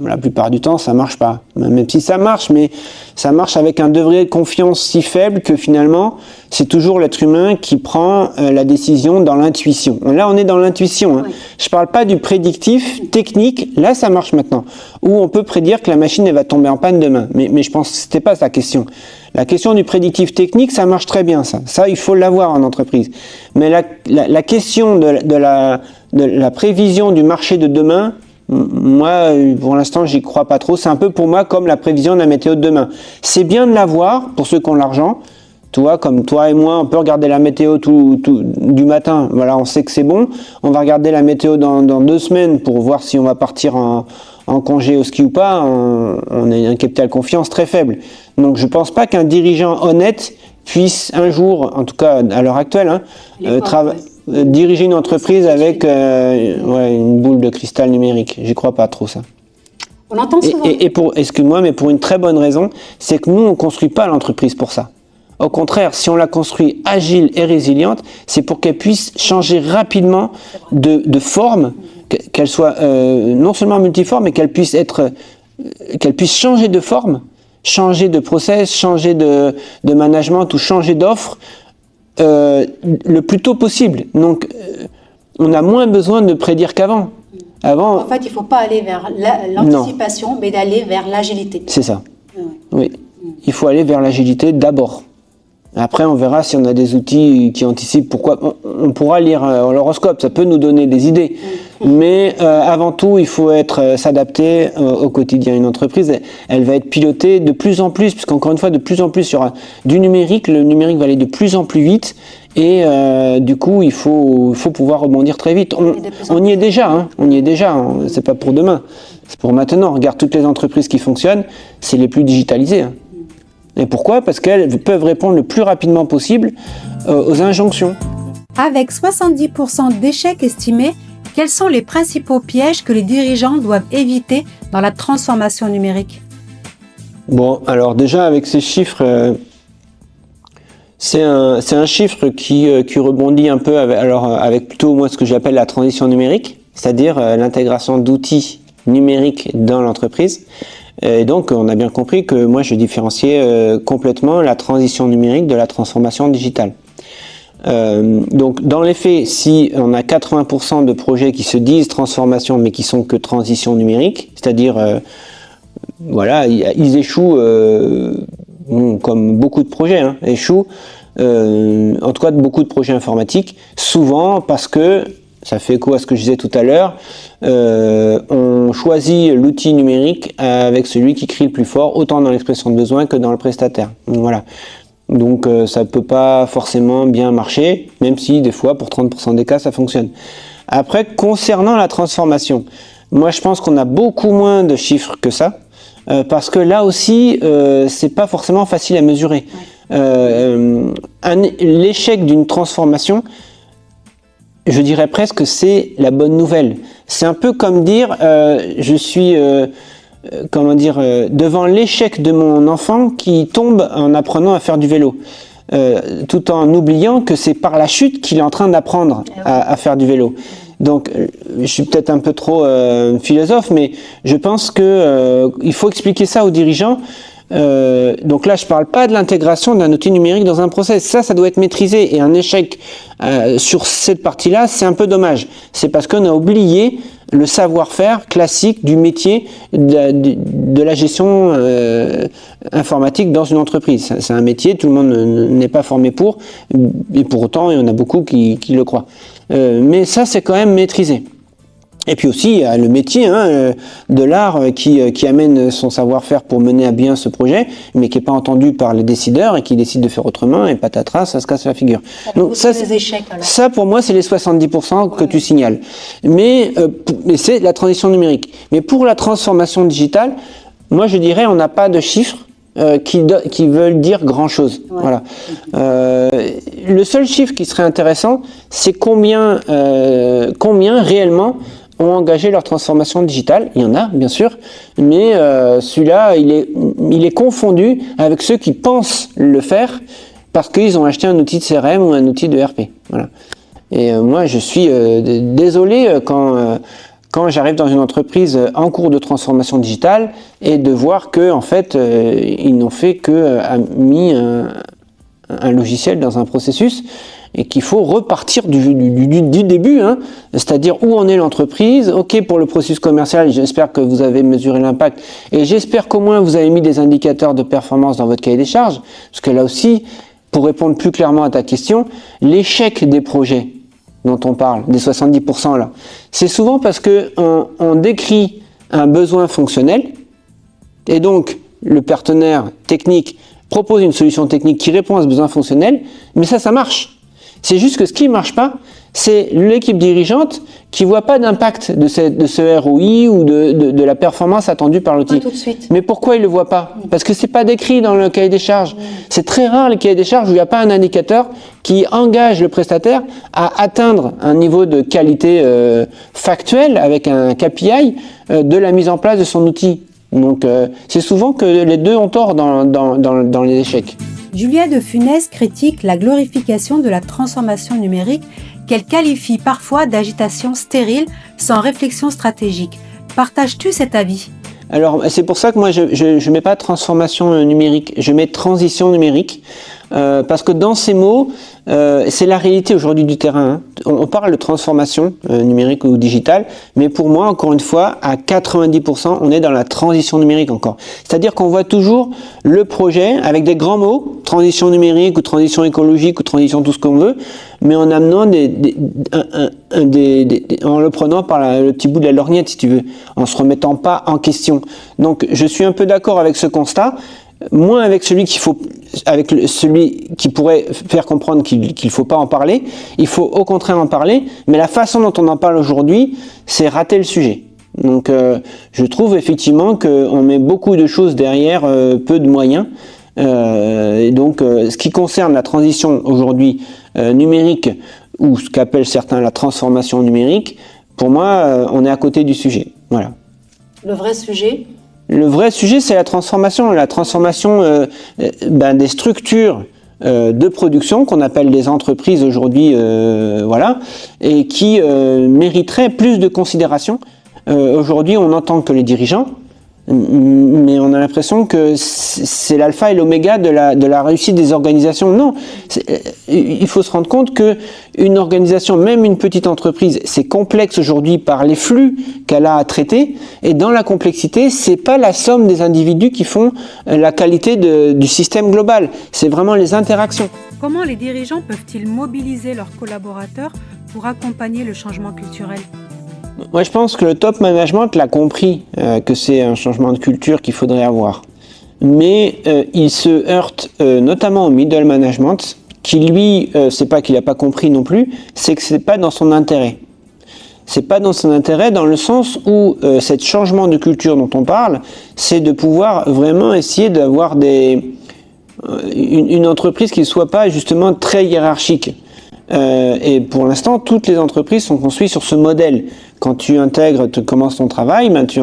La plupart du temps, ça marche pas. Même si ça marche, mais ça marche avec un degré de confiance si faible que finalement, c'est toujours l'être humain qui prend la décision dans l'intuition. Là, on est dans l'intuition. Hein. Oui. Je parle pas du prédictif technique. Là, ça marche maintenant. Où on peut prédire que la machine elle va tomber en panne demain. Mais je pense que c'était pas sa question. La question du prédictif technique, ça marche très bien. Ça, il faut l'avoir en entreprise. Mais la question de la prévision du marché de demain. Moi, pour l'instant, j'y crois pas trop. C'est un peu pour moi comme la prévision de la météo de demain. C'est bien de l'avoir pour ceux qui ont l'argent. Tu vois, comme toi et moi, on peut regarder la météo du matin. Voilà, on sait que c'est bon. On va regarder la météo dans 2 semaines pour voir si on va partir en congé au ski ou pas. On a un capital confiance très faible. Donc, je pense pas qu'un dirigeant honnête puisse un jour, en tout cas à l'heure actuelle, diriger une entreprise avec une boule de cristal numérique. J'y crois pas trop ça. On entend souvent. Excuse-moi, mais pour une très bonne raison, c'est que nous, on construit pas l'entreprise pour ça. Au contraire, si on la construit agile et résiliente, c'est pour qu'elle puisse changer rapidement de forme, qu'elle soit non seulement multiforme, mais qu'elle puisse changer de forme, changer de process, changer de management ou changer d'offre le plus tôt possible. Donc, on a moins besoin de prédire qu'avant. En fait, il ne faut pas aller vers l'anticipation, mais d'aller vers l'agilité. C'est ça. Oui. Il faut aller vers l'agilité d'abord. Après, on verra si on a des outils qui anticipent. Pourquoi on pourra lire l'horoscope, ça peut nous donner des idées. Mais avant tout, il faut s'adapter au quotidien. Une entreprise, elle va être pilotée de plus en plus, puisqu'encore une fois, de plus en plus sur du numérique. Le numérique va aller de plus en plus vite. Et du coup, il faut pouvoir rebondir très vite. On y est déjà, hein. On y est déjà. C'est pas pour demain. C'est pour maintenant. Regarde toutes les entreprises qui fonctionnent, c'est les plus digitalisées. Hein. Et pourquoi ? Parce qu'elles peuvent répondre le plus rapidement possible aux injonctions. Avec 70% d'échecs estimés, quels sont les principaux pièges que les dirigeants doivent éviter dans la transformation numérique ? Bon, alors déjà avec ces chiffres, c'est un chiffre qui rebondit un peu avec plutôt moi ce que j'appelle la transition numérique, c'est-à-dire l'intégration d'outils numérique dans l'entreprise. Et donc, on a bien compris que moi, je différenciais complètement la transition numérique de la transformation digitale. Donc, dans les faits, si on a 80% de projets qui se disent transformation, mais qui sont que transition numérique, c'est-à-dire, voilà, ils échouent, comme beaucoup de projets, échouent, en tout cas beaucoup de projets informatiques, souvent parce que, ça fait écho à ce que je disais tout à l'heure, on choisit l'outil numérique avec celui qui crie le plus fort, autant dans l'expression de besoin que dans le prestataire. Voilà. Donc ça peut pas forcément bien marcher, même si des fois pour 30% des cas ça fonctionne. Après, concernant la transformation, moi je pense qu'on a beaucoup moins de chiffres que ça, parce que là aussi c'est pas forcément facile à mesurer. L'échec d'une transformation, je dirais presque, c'est la bonne nouvelle. C'est un peu comme dire, je suis, devant l'échec de mon enfant qui tombe en apprenant à faire du vélo, tout en oubliant que c'est par la chute qu'il est en train d'apprendre à faire du vélo. Donc, je suis peut-être un peu trop philosophe, mais je pense que il faut expliquer ça aux dirigeants. Donc là, je parle pas de l'intégration d'un outil numérique dans un process. Ça doit être maîtrisé. Et un échec sur cette partie-là, c'est un peu dommage. C'est parce qu'on a oublié le savoir-faire classique du métier de la gestion informatique dans une entreprise. C'est un métier, tout le monde n'est pas formé pour, et pour autant, il y en a beaucoup qui le croient. Mais ça, c'est quand même maîtrisé. Et puis aussi, il y a le métier de l'art qui amène son savoir-faire pour mener à bien ce projet, mais qui n'est pas entendu par les décideurs et qui décide de faire autrement, et patatras, ça se casse la figure. Donc ça, pour moi, c'est les 70% que tu signales. Mais c'est la transition numérique. Mais pour la transformation digitale, moi, je dirais, on n'a pas de chiffres qui veulent dire grand-chose. Ouais. Voilà. Le seul chiffre qui serait intéressant, c'est combien réellement ont engagé leur transformation digitale. Il y en a, bien sûr, mais celui-là, il est confondu avec ceux qui pensent le faire parce qu'ils ont acheté un outil de CRM ou un outil de RP. Voilà. Et moi, je suis désolé quand j'arrive dans une entreprise en cours de transformation digitale et de voir que, en fait, ils n'ont fait que mis un logiciel dans un processus et qu'il faut repartir du début, c'est-à-dire où en est l'entreprise. Ok, pour le processus commercial, j'espère que vous avez mesuré l'impact et j'espère qu'au moins vous avez mis des indicateurs de performance dans votre cahier des charges, parce que là aussi, pour répondre plus clairement à ta question, l'échec des projets dont on parle, des 70% là, c'est souvent parce que on décrit un besoin fonctionnel et donc le partenaire technique propose une solution technique qui répond à ce besoin fonctionnel, mais ça marche. C'est juste que ce qui ne marche pas, c'est l'équipe dirigeante qui ne voit pas d'impact de ce ROI ou de la performance attendue par l'outil. Tout de suite. Mais pourquoi il ne le voit pas? Parce que ce n'est pas décrit dans le cahier des charges. C'est très rare, les cahiers des charges, où il n'y a pas un indicateur qui engage le prestataire à atteindre un niveau de qualité factuel avec un KPI de la mise en place de son outil. Donc c'est souvent que les deux ont tort dans les échecs. Julia de Funès critique la glorification de la transformation numérique qu'elle qualifie parfois d'agitation stérile sans réflexion stratégique. Partages-tu cet avis ? Alors c'est pour ça que moi je mets pas transformation numérique, je mets transition numérique, parce que dans ces mots, c'est la réalité aujourd'hui du terrain. On parle de transformation numérique ou digitale, mais pour moi, encore une fois, à 90%, on est dans la transition numérique encore. C'est-à-dire qu'on voit toujours le projet avec des grands mots, transition numérique ou transition écologique ou transition tout ce qu'on veut, mais en amenant en le prenant par le petit bout de la lorgnette, si tu veux, en se remettant pas en question. Donc, je suis un peu d'accord avec ce constat. Moins avec celui celui qui pourrait faire comprendre qu'il faut pas en parler. Il faut au contraire en parler, mais la façon dont on en parle aujourd'hui, c'est rater le sujet. Donc je trouve effectivement qu'on met beaucoup de choses derrière peu de moyens. Et donc ce qui concerne la transition aujourd'hui numérique, ou ce qu'appellent certains la transformation numérique, pour moi on est à côté du sujet. Voilà. Le vrai sujet ? Le vrai sujet, c'est la transformation des structures de production qu'on appelle des entreprises aujourd'hui, voilà, et qui mériteraient plus de considération Aujourd'hui, on n'entend que les dirigeants, mais on a l'impression que c'est l'alpha et l'oméga de la réussite des organisations. Non, il faut se rendre compte que une organisation, même une petite entreprise, c'est complexe aujourd'hui par les flux qu'elle a à traiter, et dans la complexité, c'est pas la somme des individus qui font la qualité du système global, c'est vraiment les interactions. Comment les dirigeants peuvent-ils mobiliser leurs collaborateurs pour accompagner le changement culturel ? Moi, je pense que le top management l'a compris, que c'est un changement de culture qu'il faudrait avoir. Mais il se heurte notamment au middle management, qui lui, c'est pas qu'il n'a pas compris non plus, c'est que c'est pas dans son intérêt. C'est pas dans son intérêt dans le sens où cet changement de culture dont on parle, c'est de pouvoir vraiment essayer d'avoir une entreprise qui ne soit pas justement très hiérarchique. Et pour l'instant, toutes les entreprises sont construites sur ce modèle. Quand tu intègres, tu commences ton travail, ben tu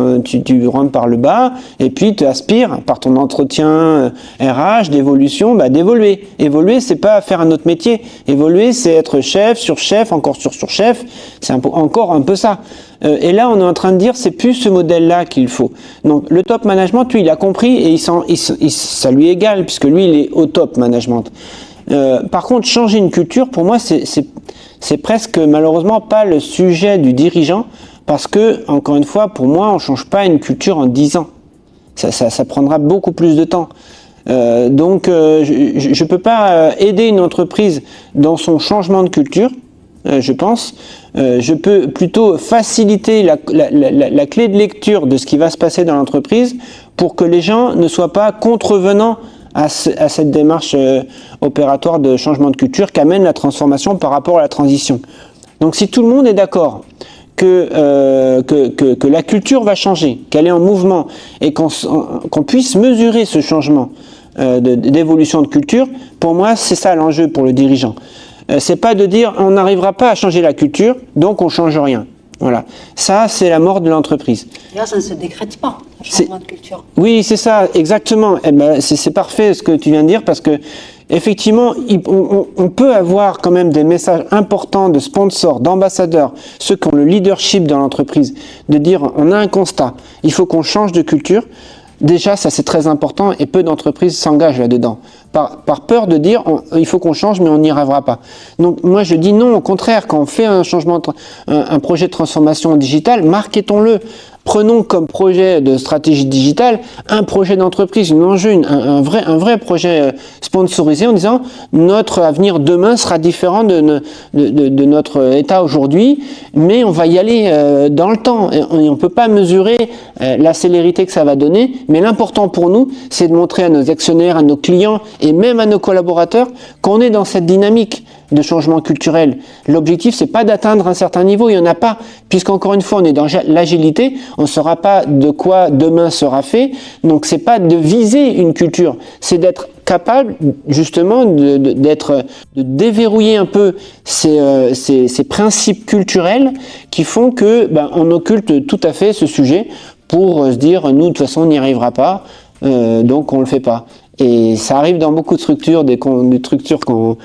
rentres par le bas, et puis tu aspires par ton entretien RH d'évolution, d'évoluer. Évoluer, c'est pas faire un autre métier. Évoluer, c'est être chef, sur-chef, encore sur-chef. C'est encore un peu ça. Et là, on est en train de dire, c'est plus ce modèle-là qu'il faut. Donc, le top management, lui, il a compris, et ça lui est égal, puisque lui, il est au top management. Par contre, changer une culture, pour moi, c'est presque malheureusement pas le sujet du dirigeant, parce que, encore une fois, pour moi, on change pas une culture en 10 ans. Ça prendra beaucoup plus de temps. Donc, je peux pas aider une entreprise dans son changement de culture, je pense. Je peux plutôt faciliter la clé de lecture de ce qui va se passer dans l'entreprise pour que les gens ne soient pas contrevenants à cette démarche opératoire de changement de culture qu'amène la transformation par rapport à la transition. Donc si tout le monde est d'accord que la culture va changer, qu'elle est en mouvement et qu'on puisse mesurer ce changement d'évolution de culture, pour moi c'est ça l'enjeu pour le dirigeant. C'est pas de dire on n'arrivera pas à changer la culture, donc on change rien. Voilà, ça c'est la mort de l'entreprise. Là, ça ne se décrète pas, le changement de culture. Oui, c'est ça, exactement. Eh ben, c'est parfait ce que tu viens de dire, parce que effectivement, on peut avoir quand même des messages importants de sponsors, d'ambassadeurs, ceux qui ont le leadership dans l'entreprise, de dire on a un constat, il faut qu'on change de culture. Déjà, ça c'est très important, et peu d'entreprises s'engagent là-dedans. Par peur de dire il faut qu'on change, mais on n'y arrivera pas. Donc moi je dis non, au contraire, quand on fait un changement, un projet de transformation digitale, marketons-le. Prenons comme projet de stratégie digitale un projet d'entreprise, un vrai projet sponsorisé en disant notre avenir demain sera différent de notre état aujourd'hui, mais on va y aller dans le temps. Et on ne peut pas mesurer la célérité que ça va donner, mais l'important pour nous, c'est de montrer à nos actionnaires, à nos clients et même à nos collaborateurs qu'on est dans cette dynamique de changement culturel. L'objectif, c'est pas d'atteindre un certain niveau, il n'y en a pas, puisqu'encore une fois, on est dans l'agilité, on ne saura pas de quoi demain sera fait, donc c'est pas de viser une culture, c'est d'être capable, justement, de déverrouiller un peu ces principes culturels qui font que, on occulte tout à fait ce sujet pour se dire, nous, de toute façon, on n'y arrivera pas, donc on le fait pas. Et ça arrive dans beaucoup de structures, des structures qu'on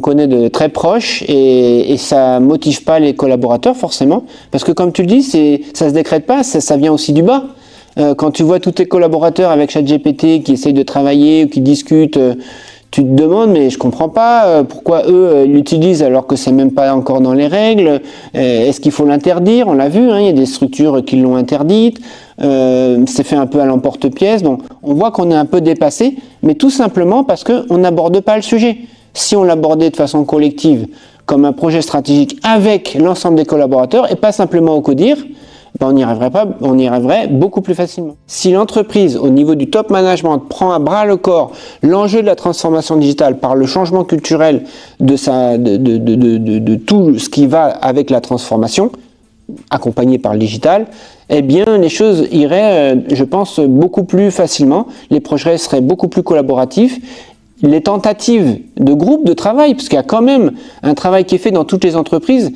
connaît de très proches, et ça motive pas les collaborateurs forcément, parce que comme tu le dis, ça se décrète pas, ça vient aussi du bas. Quand tu vois tous tes collaborateurs avec ChatGPT qui essayent de travailler ou qui discutent, tu te demandes, mais je comprends pas pourquoi eux l'utilisent alors que c'est même pas encore dans les règles. Est-ce qu'il faut l'interdire? On l'a vu, il y a des structures qui l'ont interdite. C'est fait un peu à l'emporte-pièce. Donc on voit qu'on est un peu dépassé, mais tout simplement parce qu'on n'aborde pas le sujet. Si on l'abordait de façon collective, comme un projet stratégique avec l'ensemble des collaborateurs et pas simplement au codir, on y arriverait beaucoup plus facilement. Si l'entreprise, au niveau du top management, prend à bras le corps l'enjeu de la transformation digitale par le changement culturel de tout ce qui va avec la transformation, accompagné par le digital, eh bien les choses iraient, je pense, beaucoup plus facilement, les projets seraient beaucoup plus collaboratifs. Les tentatives de groupes de travail, parce qu'il y a quand même un travail qui est fait dans toutes les entreprises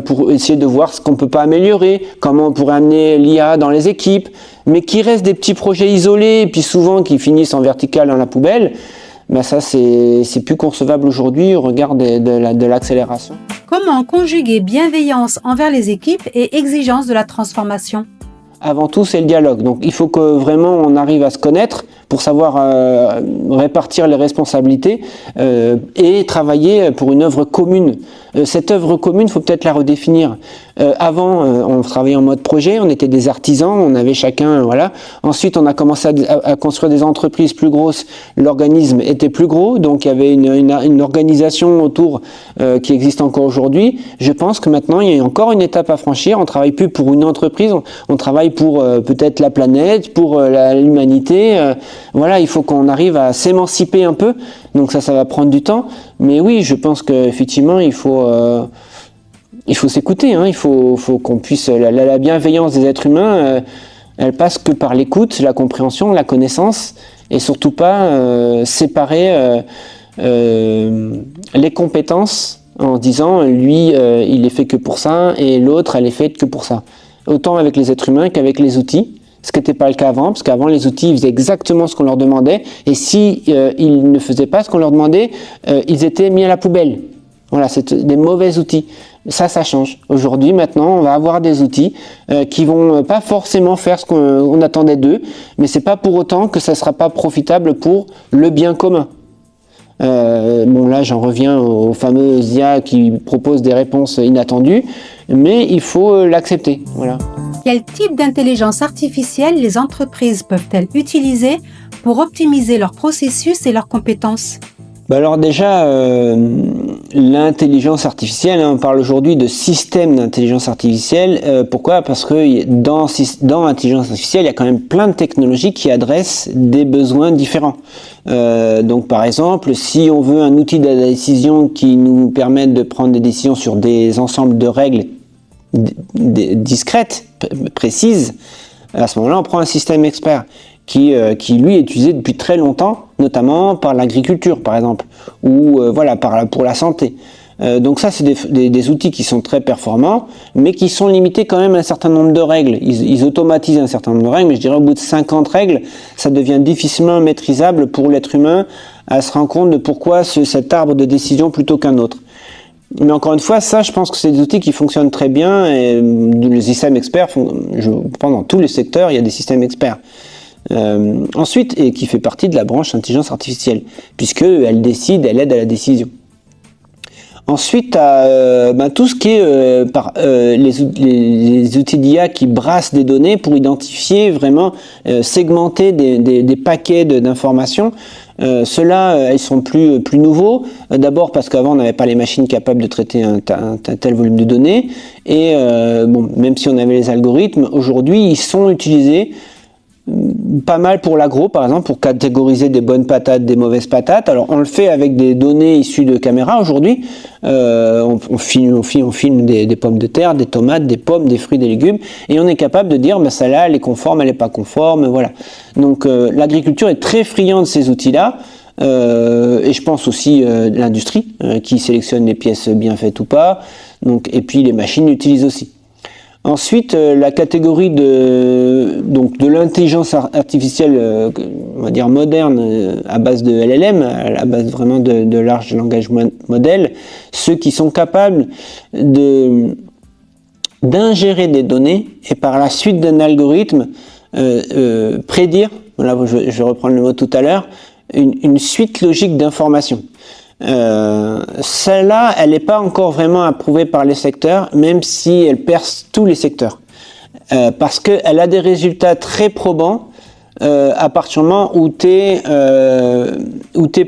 pour essayer de voir ce qu'on peut pas améliorer, comment on pourrait amener l'IA dans les équipes, mais qui restent des petits projets isolés, et puis souvent qui finissent en vertical dans la poubelle, ça c'est plus concevable aujourd'hui au regard de l'accélération. Comment conjuguer bienveillance envers les équipes et exigence de la transformation ? Avant tout, c'est le dialogue. Donc, il faut que vraiment on arrive à se connaître pour savoir répartir les responsabilités et travailler pour une œuvre commune. Cette œuvre commune, il faut peut-être la redéfinir. Avant, on travaillait en mode projet, on était des artisans, on avait chacun, voilà. Ensuite, on a commencé à construire des entreprises plus grosses. L'organisme était plus gros, donc il y avait une organisation autour qui existe encore aujourd'hui. Je pense que maintenant, il y a encore une étape à franchir. On travaille plus pour une entreprise, on travaille pour peut-être la planète, pour l'humanité. Voilà, il faut qu'on arrive à s'émanciper un peu. Donc ça va prendre du temps. Mais oui, je pense qu'effectivement, il faut s'écouter. Hein. Il faut qu'on puisse... La bienveillance des êtres humains, elle passe que par l'écoute, la compréhension, la connaissance, et surtout pas séparer les compétences en disant lui, il est fait que pour ça, et l'autre, elle est faite que pour ça. Autant avec les êtres humains qu'avec les outils. Ce qui n'était pas le cas avant, parce qu'avant les outils ils faisaient exactement ce qu'on leur demandait, et si ils ne faisaient pas ce qu'on leur demandait, ils étaient mis à la poubelle. Voilà, c'est des mauvais outils. Ça change. Aujourd'hui, maintenant, on va avoir des outils qui vont pas forcément faire ce qu'on attendait d'eux, mais c'est pas pour autant que ça sera pas profitable pour le bien commun. Là, j'en reviens aux fameux IA qui proposent des réponses inattendues, mais il faut l'accepter. Voilà. Quel type d'intelligence artificielle les entreprises peuvent-elles utiliser pour optimiser leurs processus et leurs compétences ? Alors déjà, l'intelligence artificielle, on parle aujourd'hui de système d'intelligence artificielle. Pourquoi ? Parce que dans l'intelligence artificielle, il y a quand même plein de technologies qui adressent des besoins différents. Donc par exemple, si on veut un outil de décision qui nous permette de prendre des décisions sur des ensembles de règles discrètes, précises, à ce moment-là, on prend un système expert qui lui est utilisé depuis très longtemps, notamment par l'agriculture, par exemple, ou pour la santé. Donc ça, c'est des outils qui sont très performants, mais qui sont limités quand même à un certain nombre de règles. Ils automatisent un certain nombre de règles, mais je dirais au bout de 50 règles, ça devient difficilement maîtrisable pour l'être humain à se rendre compte de pourquoi cet arbre de décision plutôt qu'un autre. Mais encore une fois, ça, je pense que c'est des outils qui fonctionnent très bien, et le système expert, dans tous les secteurs, il y a des systèmes experts. Ensuite, et qui fait partie de la branche intelligence artificielle, puisqu'elle décide, elle aide à la décision. Ensuite, tout ce qui est les outils d'IA qui brassent des données pour identifier vraiment, segmenter des paquets d'informations. Ceux-là, ils sont plus nouveaux. D'abord parce qu'avant, on n'avait pas les machines capables de traiter un tel volume de données. Et même si on avait les algorithmes, aujourd'hui, ils sont utilisés pas mal pour l'agro, par exemple, pour catégoriser des bonnes patates, des mauvaises patates. Alors, on le fait avec des données issues de caméras aujourd'hui. On filme des pommes de terre, des tomates, des pommes, des fruits, des légumes, et on est capable de dire, celle-là, elle est conforme, elle n'est pas conforme, voilà. Donc, l'agriculture est très friande de ces outils-là. Et je pense aussi l'industrie qui sélectionne les pièces bien faites ou pas. Donc, et puis, les machines l'utilisent aussi. Ensuite, la catégorie de l'intelligence artificielle, on va dire moderne, à base de LLM, à base vraiment de large langage modèle, ceux qui sont capables d'ingérer des données et par la suite d'un algorithme prédire, voilà, je vais reprendre le mot tout à l'heure, une suite logique d'informations. Celle-là, elle n'est pas encore vraiment approuvée par les secteurs, même si elle perce tous les secteurs. Parce qu'elle a des résultats très probants à partir du moment où t'es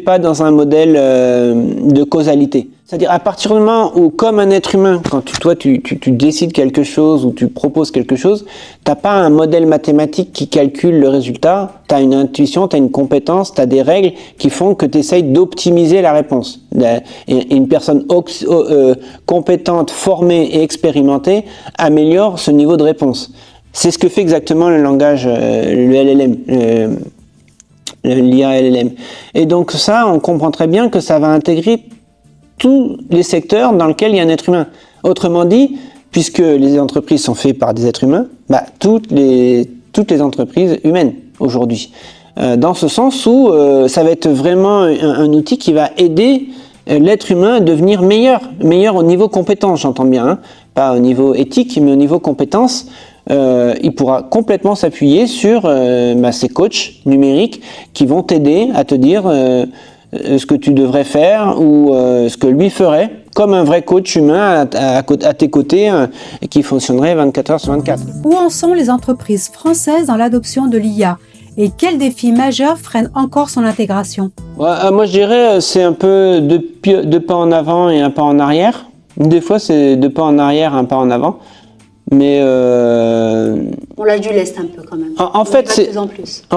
pas dans un modèle de causalité. C'est-à-dire à partir du moment où, comme un être humain, quand tu décides quelque chose ou tu proposes quelque chose, t'as pas un modèle mathématique qui calcule le résultat, t'as une intuition, t'as une compétence, t'as des règles qui font que tu essayes d'optimiser la réponse. Et une personne compétente, formée et expérimentée améliore ce niveau de réponse. C'est ce que fait exactement le langage, le LLM, l'IA LLM. Et donc ça, on comprend très bien que ça va intégrer tous les secteurs dans lesquels il y a un être humain. Autrement dit, puisque les entreprises sont faites par des êtres humains, toutes les entreprises humaines aujourd'hui. dans ce sens où ça va être vraiment un outil qui va aider l'être humain à devenir meilleur au niveau compétence, j'entends bien, hein, pas au niveau éthique, mais au niveau compétence. Il pourra complètement s'appuyer sur ces coachs numériques qui vont t'aider à te dire ce que tu devrais faire ou ce que lui ferait, comme un vrai coach humain à tes côtés qui fonctionnerait 24 heures sur 24. Où en sont les entreprises françaises dans l'adoption de l'IA et quels défis majeurs freinent encore son intégration? Moi je dirais c'est un peu deux pas en avant et un pas en arrière. Des fois c'est deux pas en arrière, un pas en avant. Mais on l'a du lest un peu quand même. En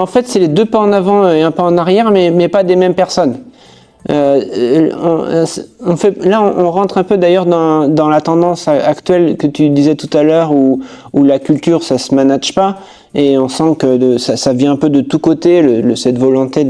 fait, c'est les deux pas en avant et un pas en arrière, mais pas des mêmes personnes. On rentre un peu d'ailleurs dans la tendance actuelle que tu disais tout à l'heure où la culture ça se manage pas et on sent que ça vient un peu de tous côtés, cette volonté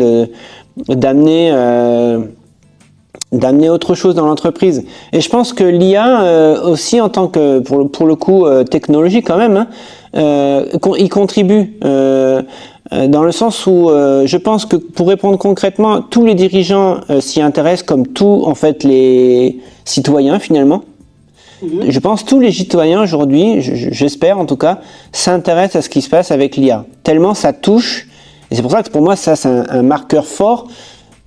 d'amener autre chose dans l'entreprise. Et je pense que l'IA aussi en tant que pour le coup technologie quand même, il contribue dans le sens où je pense que pour répondre concrètement, tous les dirigeants s'y intéressent comme tous en fait les citoyens finalement. Je pense que tous les citoyens aujourd'hui, j'espère en tout cas, s'intéressent à ce qui se passe avec l'IA. Tellement ça touche, et c'est pour ça que pour moi ça c'est un marqueur fort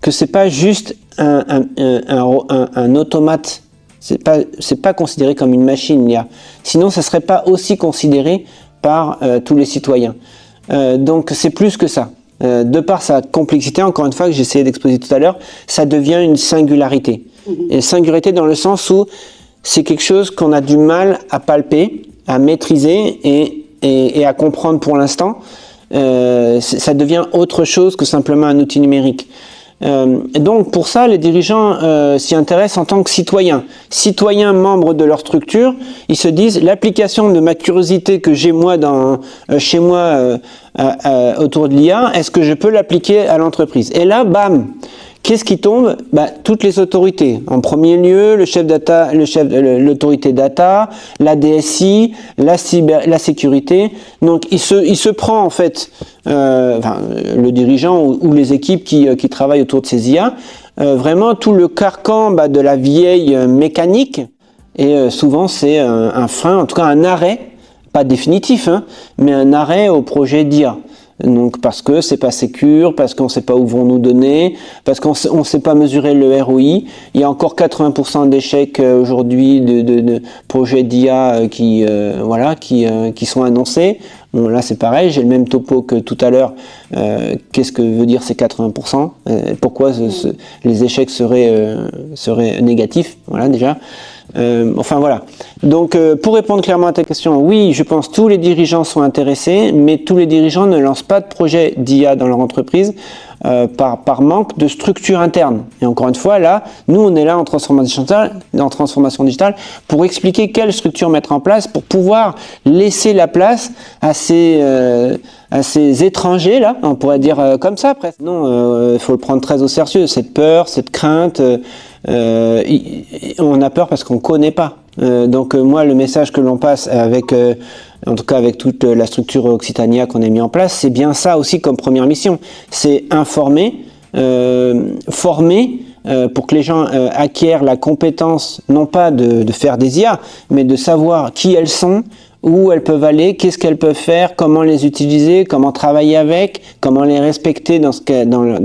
que c'est pas juste un automate, c'est pas considéré comme une machine l'IA. Sinon, ça serait pas aussi considéré par tous les citoyens. Donc c'est plus que ça. De par sa complexité, encore une fois que j'ai essayé d'exposer tout à l'heure, ça devient une singularité. Et singularité dans le sens où c'est quelque chose qu'on a du mal à palper, à maîtriser et à comprendre pour l'instant. Ça devient autre chose que simplement un outil numérique. Et donc pour ça, les dirigeants s'y intéressent en tant que citoyens membres de leur structure. Ils se disent l'application de ma curiosité que j'ai moi chez moi autour de l'IA, est-ce que je peux l'appliquer à l'entreprise? Et là, bam, qu'est-ce qui tombe? Toutes les autorités. En premier lieu, l'autorité data, la DSI, la sécurité. Donc il se prend en fait le dirigeant ou les équipes qui travaillent autour de ces IA, vraiment tout le carcan de la vieille mécanique. Et souvent c'est un frein, en tout cas un arrêt, pas définitif, hein, mais un arrêt au projet d'IA. Donc parce que c'est pas sécure, parce qu'on sait pas où vont nous donner, parce qu'on sait pas mesurer le ROI. Il y a encore 80% d'échecs aujourd'hui de projets d'IA qui sont annoncés. Bon, là c'est pareil, j'ai le même topo que tout à l'heure. Qu'est-ce que veut dire ces 80%? Pourquoi les échecs seraient négatifs? Voilà déjà. Voilà. Donc, pour répondre clairement à ta question, oui, je pense que tous les dirigeants sont intéressés, mais tous les dirigeants ne lancent pas de projet d'IA dans leur entreprise par manque de structure interne. Et encore une fois, là, nous, on est là en transformation digitale pour expliquer quelle structure mettre en place pour pouvoir laisser la place à ces étrangers, là, on pourrait dire comme ça, presque. Non, il faut le prendre très au sérieux, cette peur, cette crainte. On a peur parce qu'on connaît pas. Donc moi, le message que l'on passe en tout cas avec toute la structure Occitania qu'on a mis en place, c'est bien ça aussi comme première mission. C'est informer, former, pour que les gens acquièrent la compétence, non pas de faire des IA, mais de savoir qui elles sont, où elles peuvent aller, qu'est-ce qu'elles peuvent faire, comment les utiliser, comment travailler avec, comment les respecter dans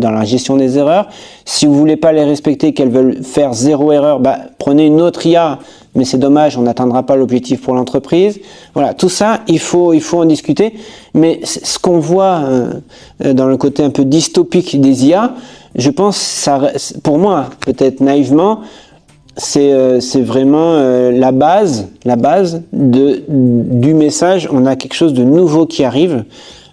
la gestion des erreurs. Si vous voulez pas les respecter, qu'elles veulent faire zéro erreur, prenez une autre IA, mais c'est dommage, on n'atteindra pas l'objectif pour l'entreprise. Voilà, tout ça, il faut en discuter. Mais ce qu'on voit dans le côté un peu dystopique des IA, je pense, ça, pour moi, peut-être naïvement, c'est vraiment la base du message. On a quelque chose de nouveau qui arrive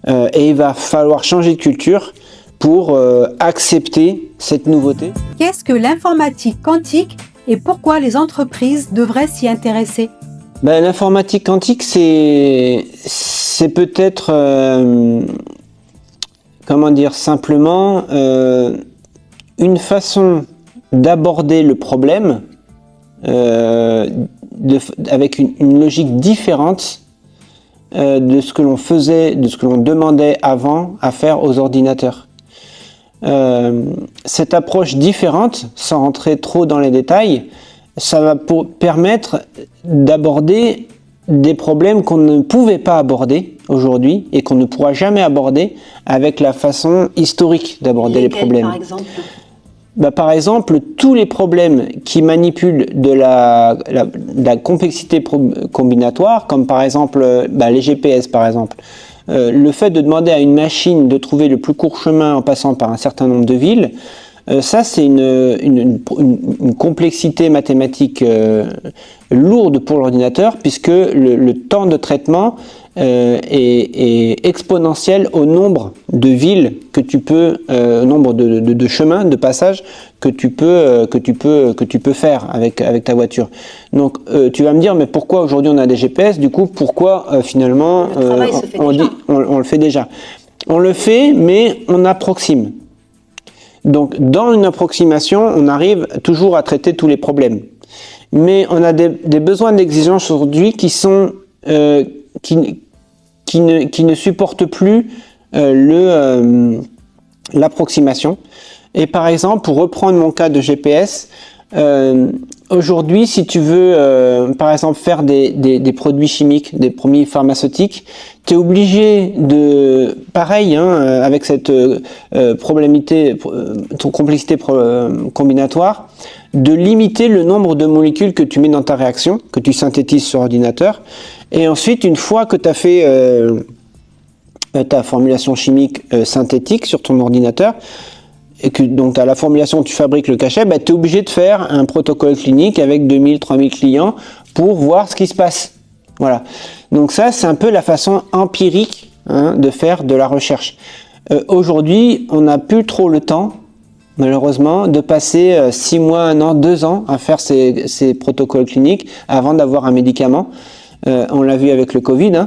et il va falloir changer de culture pour accepter cette nouveauté. Qu'est-ce que l'informatique quantique et pourquoi les entreprises devraient s'y intéresser? L'informatique quantique, c'est peut-être, simplement une façon d'aborder le problème avec une logique différente de ce que l'on faisait, de ce que l'on demandait avant à faire aux ordinateurs. cette approche différente, sans rentrer trop dans les détails, ça va permettre d'aborder des problèmes qu'on ne pouvait pas aborder aujourd'hui et qu'on ne pourra jamais aborder avec la façon historique d'aborder les problèmes. Par exemple par exemple, tous les problèmes qui manipulent de la complexité combinatoire, comme par exemple les GPS par exemple, le fait de demander à une machine de trouver le plus court chemin en passant par un certain nombre de villes, ça c'est une complexité mathématique lourde pour l'ordinateur, puisque le temps de traitement est exponentiel au nombre de villes que tu peux, au nombre de chemins, de passages que tu peux faire avec ta voiture. Donc tu vas me dire, mais pourquoi aujourd'hui on a des GPS? Du coup, pourquoi finalement on le fait déjà? On le fait, mais on approxime. Donc dans une approximation, on arrive toujours à traiter tous les problèmes. Mais on a des besoins d'exigence aujourd'hui qui sont qui ne supportent plus l'approximation. Et par exemple, pour reprendre mon cas de GPS, aujourd'hui, si tu veux, par exemple, faire des produits chimiques, des produits pharmaceutiques, tu es obligé de, pareil, avec cette complexité combinatoire, de limiter le nombre de molécules que tu mets dans ta réaction, que tu synthétises sur ordinateur. Et ensuite, une fois que tu as fait ta formulation chimique synthétique sur ton ordinateur, et que donc à la formulation tu fabriques le cachet, tu es obligé de faire un protocole clinique avec 2000, 3000 clients pour voir ce qui se passe. Voilà. Donc ça, c'est un peu la façon empirique de faire de la recherche. Aujourd'hui, on n'a plus trop le temps, malheureusement, de passer 6 mois, 1 an, 2 ans à faire ces protocoles cliniques avant d'avoir un médicament. On l'a vu avec le Covid,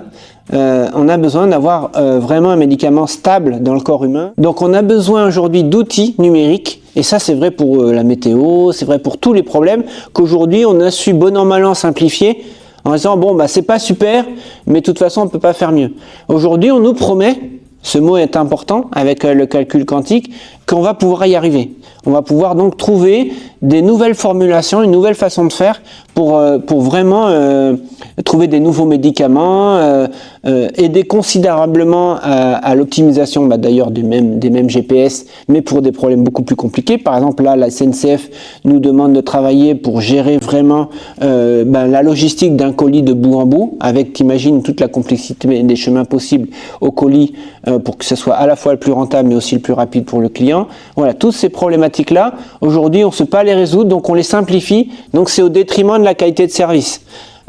on a besoin d'avoir vraiment un médicament stable dans le corps humain. Donc on a besoin aujourd'hui d'outils numériques, et ça c'est vrai pour la météo, c'est vrai pour tous les problèmes, qu'aujourd'hui on a su bon an mal an simplifier en disant bon c'est pas super, mais de toute façon on peut pas faire mieux. Aujourd'hui on nous promet, ce mot est important avec le calcul quantique, qu'on va pouvoir y arriver. On va pouvoir donc trouver des nouvelles formulations, une nouvelle façon de faire pour vraiment trouver des nouveaux médicaments, aider considérablement à l'optimisation d'ailleurs des mêmes GPS, mais pour des problèmes beaucoup plus compliqués. Par exemple, là, la SNCF nous demande de travailler pour gérer vraiment la logistique d'un colis de bout en bout, avec, t'imagines, toute la complexité des chemins possibles au colis pour que ce soit à la fois le plus rentable, mais aussi le plus rapide pour le client. Voilà, toutes ces problématiques-là, aujourd'hui, on ne sait pas les résoudre, donc on les simplifie, donc c'est au détriment de la qualité de service.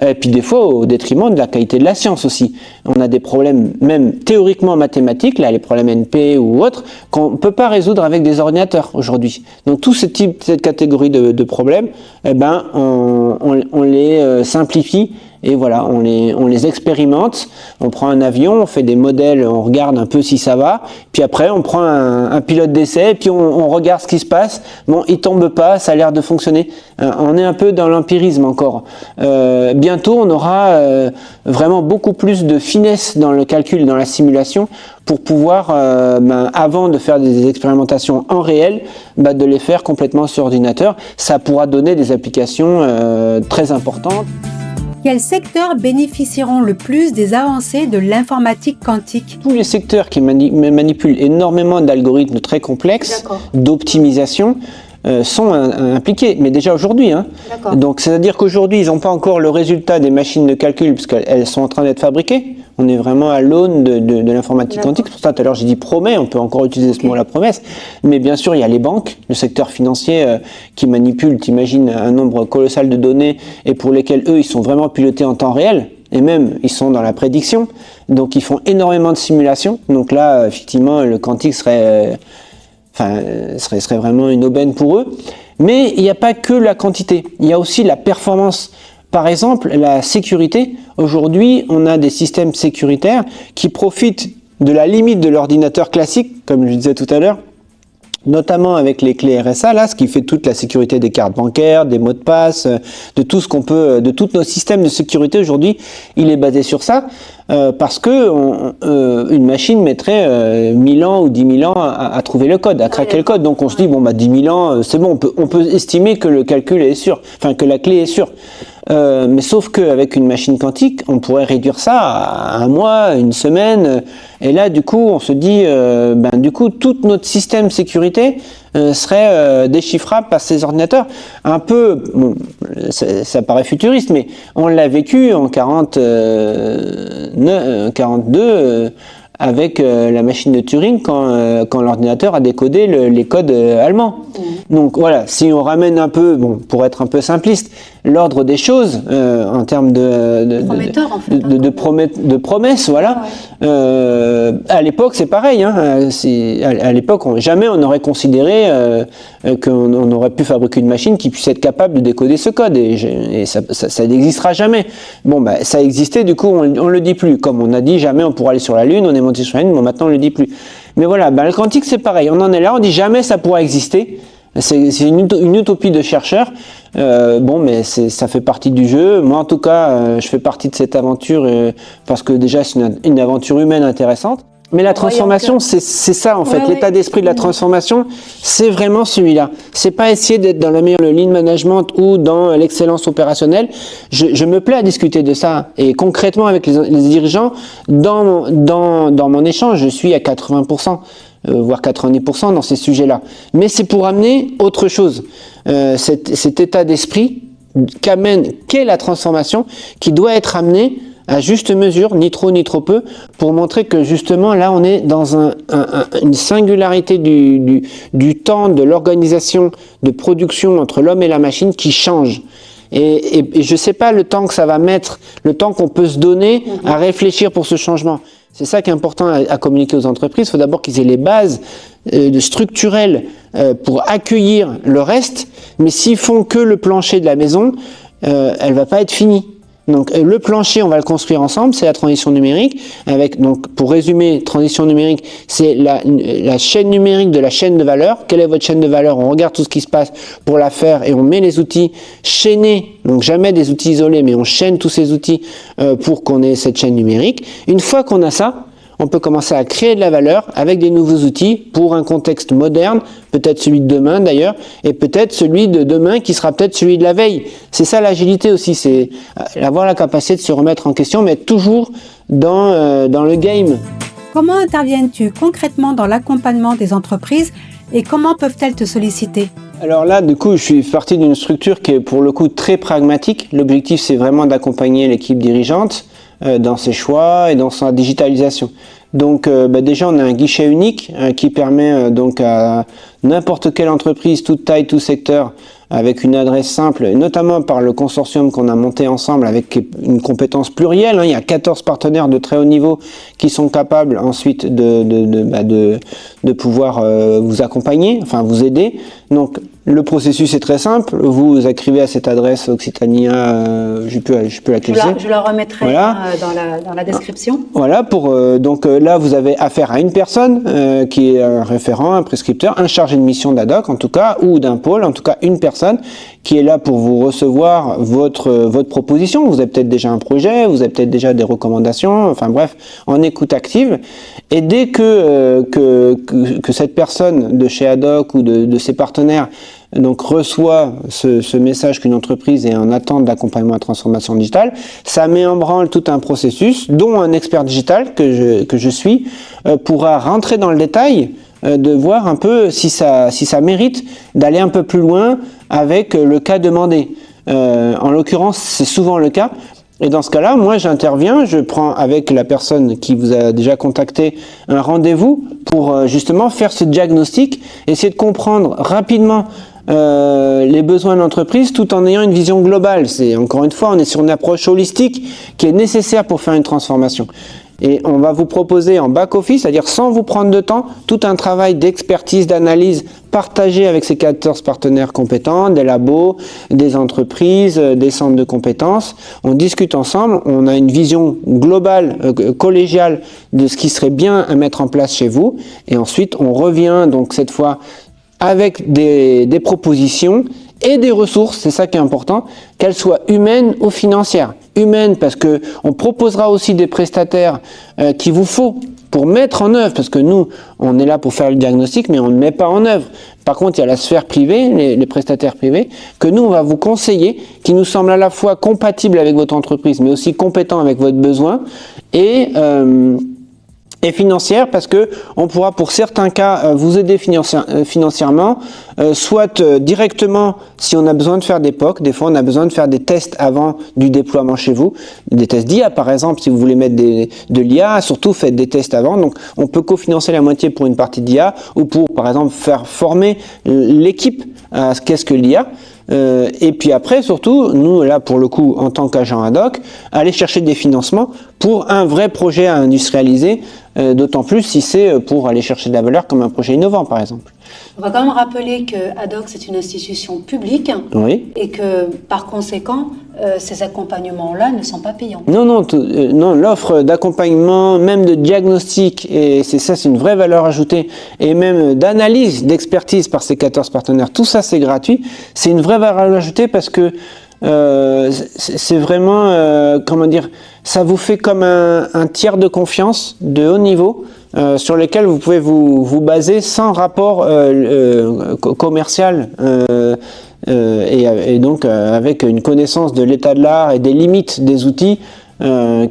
Et puis des fois au détriment de la qualité de la science aussi. On a des problèmes même théoriquement mathématiques, là les problèmes NP ou autres, qu'on ne peut pas résoudre avec des ordinateurs aujourd'hui. Donc tous ces types, cette catégorie de problèmes, on les simplifie. Et voilà, on les expérimente, on prend un avion, on fait des modèles, on regarde un peu si ça va, puis après on prend un pilote d'essai, et puis on regarde ce qui se passe, bon il tombe pas, ça a l'air de fonctionner. On est un peu dans l'empirisme encore. Bientôt on aura vraiment beaucoup plus de finesse dans le calcul, dans la simulation, pour pouvoir, avant de faire des expérimentations en réel, de les faire complètement sur ordinateur. Ça pourra donner des applications très importantes. Quels secteurs bénéficieront le plus des avancées de l'informatique quantique? Tous les secteurs qui manipulent énormément d'algorithmes très complexes, d'optimisation, sont impliqués, mais déjà aujourd'hui. Donc c'est-à-dire qu'aujourd'hui, ils n'ont pas encore le résultat des machines de calcul, parce qu'elles sont en train d'être fabriquées. On est vraiment à l'aune de l'informatique quantique. Pour ça, tout à l'heure, j'ai dit promet, on peut encore utiliser ce mot, la promesse. Mais bien sûr, il y a les banques, le secteur financier qui manipule, t'imagines, un nombre colossal de données et pour lesquels, eux, ils sont vraiment pilotés en temps réel. Et même, ils sont dans la prédiction. Donc, ils font énormément de simulations. Donc là, effectivement, le quantique serait vraiment une aubaine pour eux. Mais il n'y a pas que la quantité, il y a aussi la performance. Par exemple, la sécurité. Aujourd'hui, on a des systèmes sécuritaires qui profitent de la limite de l'ordinateur classique, comme je disais tout à l'heure, notamment avec les clés RSA, là, ce qui fait toute la sécurité des cartes bancaires, des mots de passe, de tout ce qu'on peut, de tous nos systèmes de sécurité aujourd'hui, il est basé sur ça, parce que une machine mettrait 1000 ans ou 10 000 ans à trouver le code, à craquer le code. Donc on se dit, bon, bah 10 000 ans, c'est bon, on peut estimer que le calcul est sûr, enfin que la clé est sûre. Mais sauf qu'avec une machine quantique, on pourrait réduire ça à un mois, une semaine, et là du coup on se dit, du coup tout notre système sécurité serait déchiffrable par ces ordinateurs. Un peu, bon, ça paraît futuriste, mais on l'a vécu en 42 avec la machine de Turing quand l'ordinateur a décodé les codes allemands. Donc voilà, si on ramène un peu, bon, pour être un peu simpliste, l'ordre des choses en termes de promesses, voilà. À l'époque, c'est pareil. Hein, à l'époque, jamais on aurait considéré qu'on aurait pu fabriquer une machine qui puisse être capable de décoder ce code, et ça n'existera jamais. Bon, bah, ça existait, du coup, on le dit plus. Comme on a dit, jamais on pourra aller sur la Lune, on est monté sur la Lune, bon, maintenant on le dit plus. Mais voilà, bah, le quantique, c'est pareil. On en est là, on dit jamais ça pourra exister. C'est une utopie de chercheurs. Bon, mais ça fait partie du jeu. Moi, en tout cas, je fais partie de cette aventure parce que déjà, c'est une aventure humaine intéressante. Mais la transformation, c'est ça en fait. Ouais, l'état d'esprit de la transformation, c'est vraiment celui-là. C'est pas essayer d'être dans le lean management ou dans l'excellence opérationnelle. Je me plais à discuter de ça. Et concrètement, avec les dirigeants, dans mon échange, je suis à 80%. Voire 90% dans ces sujets-là. Mais c'est pour amener autre chose. Cet état d'esprit qu'est la transformation, qui doit être amené à juste mesure, ni trop ni trop peu, pour montrer que justement là on est dans une singularité du temps, de l'organisation de production entre l'homme et la machine qui change. Et je sais pas le temps que ça va mettre, le temps qu'on peut se donner à réfléchir pour ce changement. C'est ça qui est important à communiquer aux entreprises. Il faut d'abord qu'ils aient les bases structurelles pour accueillir le reste. Mais s'ils font que le plancher de la maison, elle va pas être finie. Donc le plancher, on va le construire ensemble, c'est la transition numérique. Donc pour résumer, transition numérique, c'est la chaîne numérique de la chaîne de valeur. Quelle est votre chaîne de valeur? On regarde tout ce qui se passe pour la faire et on met les outils chaînés, donc jamais des outils isolés, mais on chaîne tous ces outils pour qu'on ait cette chaîne numérique. Une fois qu'on a ça, on peut commencer à créer de la valeur avec des nouveaux outils pour un contexte moderne, peut-être celui de demain d'ailleurs, et peut-être celui de demain qui sera peut-être celui de la veille. C'est ça l'agilité aussi, c'est avoir la capacité de se remettre en question, mais être toujours dans le game. Comment interviens-tu concrètement dans l'accompagnement des entreprises et comment peuvent-elles te solliciter ? Alors là, du coup, je suis parti d'une structure qui est pour le coup très pragmatique. L'objectif, c'est vraiment d'accompagner l'équipe dirigeante dans ses choix et dans sa digitalisation. Donc déjà on a un guichet unique qui permet donc à n'importe quelle entreprise, toute taille, tout secteur, avec une adresse simple, notamment par le consortium qu'on a monté ensemble avec une compétence plurielle. Il y a 14 partenaires de très haut niveau qui sont capables ensuite de pouvoir vous accompagner, enfin vous aider. Donc le processus est très simple. Vous écrivez à cette adresse Occitania, je peux la cliquer. Je la remettrai voilà. dans la description. Voilà, donc là vous avez affaire à une personne qui est un référent, un prescripteur, un chargé de mission d'ADOC en tout cas, ou d'un pôle, en tout cas une personne qui est là pour vous recevoir votre proposition. Vous avez peut-être déjà un projet, vous avez peut-être déjà des recommandations, enfin bref, en écoute active. Et dès que cette personne de chez ADOC ou de ses partenaires donc reçoit ce message qu'une entreprise est en attente d'accompagnement à transformation digitale, ça met en branle tout un processus dont un expert digital que je suis pourra rentrer dans le détail de voir un peu si ça mérite d'aller un peu plus loin avec le cas demandé. En l'occurrence, c'est souvent le cas. Et dans ce cas-là, moi j'interviens, je prends avec la personne qui vous a déjà contacté un rendez-vous pour justement faire ce diagnostic, essayer de comprendre rapidement les besoins de l'entreprise tout en ayant une vision globale. Encore une fois, on est sur une approche holistique qui est nécessaire pour faire une transformation. Et on va vous proposer en back-office, c'est-à-dire sans vous prendre de temps, tout un travail d'expertise, d'analyse partagé avec ces 14 partenaires compétents, des labos, des entreprises, des centres de compétences. On discute ensemble, on a une vision globale, collégiale de ce qui serait bien à mettre en place chez vous. Et ensuite, on revient donc cette fois avec des propositions et des ressources, c'est ça qui est important, qu'elles soient humaines ou financières. Humaines parce que on proposera aussi des prestataires qu'il vous faut pour mettre en œuvre, parce que nous, on est là pour faire le diagnostic, mais on ne met pas en œuvre. Par contre, il y a la sphère privée, les prestataires privés, que nous, on va vous conseiller, qui nous semblent à la fois compatibles avec votre entreprise, mais aussi compétents avec votre besoin, et financière, parce que on pourra pour certains cas vous aider financièrement, soit directement si on a besoin de faire des POC, des fois on a besoin de faire des tests avant du déploiement chez vous, des tests d'IA par exemple, si vous voulez mettre de l'IA, surtout faites des tests avant, donc on peut cofinancer la moitié pour une partie d'IA, ou pour par exemple faire former l'équipe à ce qu'est-ce que l'IA. Et puis après, surtout, nous, là, pour le coup, en tant qu'agent ad hoc, aller chercher des financements pour un vrai projet à industrialiser, d'autant plus si c'est pour aller chercher de la valeur comme un projet innovant, par exemple. On va quand même rappeler que ad hoc, c'est une institution publique, oui. Et que, par conséquent, ces accompagnements-là ne sont pas payants. Non, non, l'offre d'accompagnement, même de diagnostic, et c'est une vraie valeur ajoutée, et même d'analyse, d'expertise par ces 14 partenaires, tout ça c'est gratuit, c'est une vraie valeur ajoutée parce que c'est vraiment, comment dire, ça vous fait comme un tiers de confiance de haut niveau sur lesquels vous pouvez vous baser sans rapport commercial et donc avec une connaissance de l'état de l'art et des limites des outils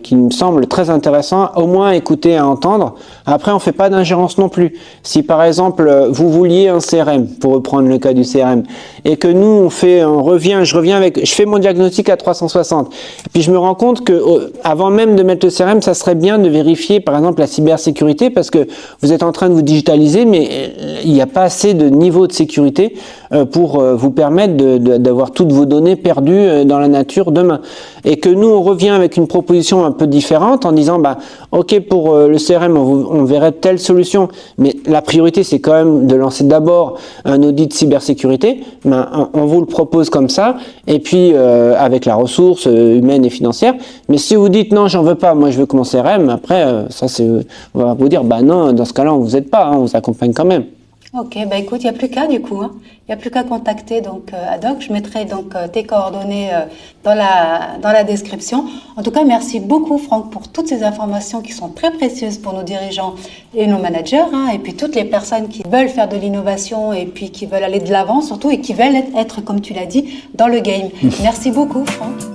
qui me semble très intéressant, au moins à écouter, à entendre. Après, on fait pas d'ingérence non plus. Si par exemple, vous vouliez un CRM, pour reprendre le cas du CRM, et que nous, je fais mon diagnostic à 360, et puis je me rends compte que avant même de mettre le CRM, ça serait bien de vérifier par exemple la cybersécurité, parce que vous êtes en train de vous digitaliser, mais il n'y a pas assez de niveau de sécurité pour vous permettre d'avoir toutes vos données perdues dans la nature demain. Et que nous, on revient avec une proposition un peu différente en disant, ok, pour le CRM, on verrait telle solution, mais la priorité, c'est quand même de lancer d'abord un audit cybersécurité. On vous le propose comme ça, et puis avec la ressource humaine et financière. Mais si vous dites, non, j'en veux pas, moi je veux que mon CRM, après, on va vous dire, non, dans ce cas-là, on vous aide pas, on vous accompagne quand même. Ok, écoute, il n'y a plus qu'à du coup, il n'y a plus qu'à contacter donc ad hoc. Je mettrai donc tes coordonnées dans la description. En tout cas, merci beaucoup Franck pour toutes ces informations qui sont très précieuses pour nos dirigeants et nos managers, et puis toutes les personnes qui veulent faire de l'innovation et puis qui veulent aller de l'avant surtout et qui veulent être, comme tu l'as dit, dans le game. Merci beaucoup Franck.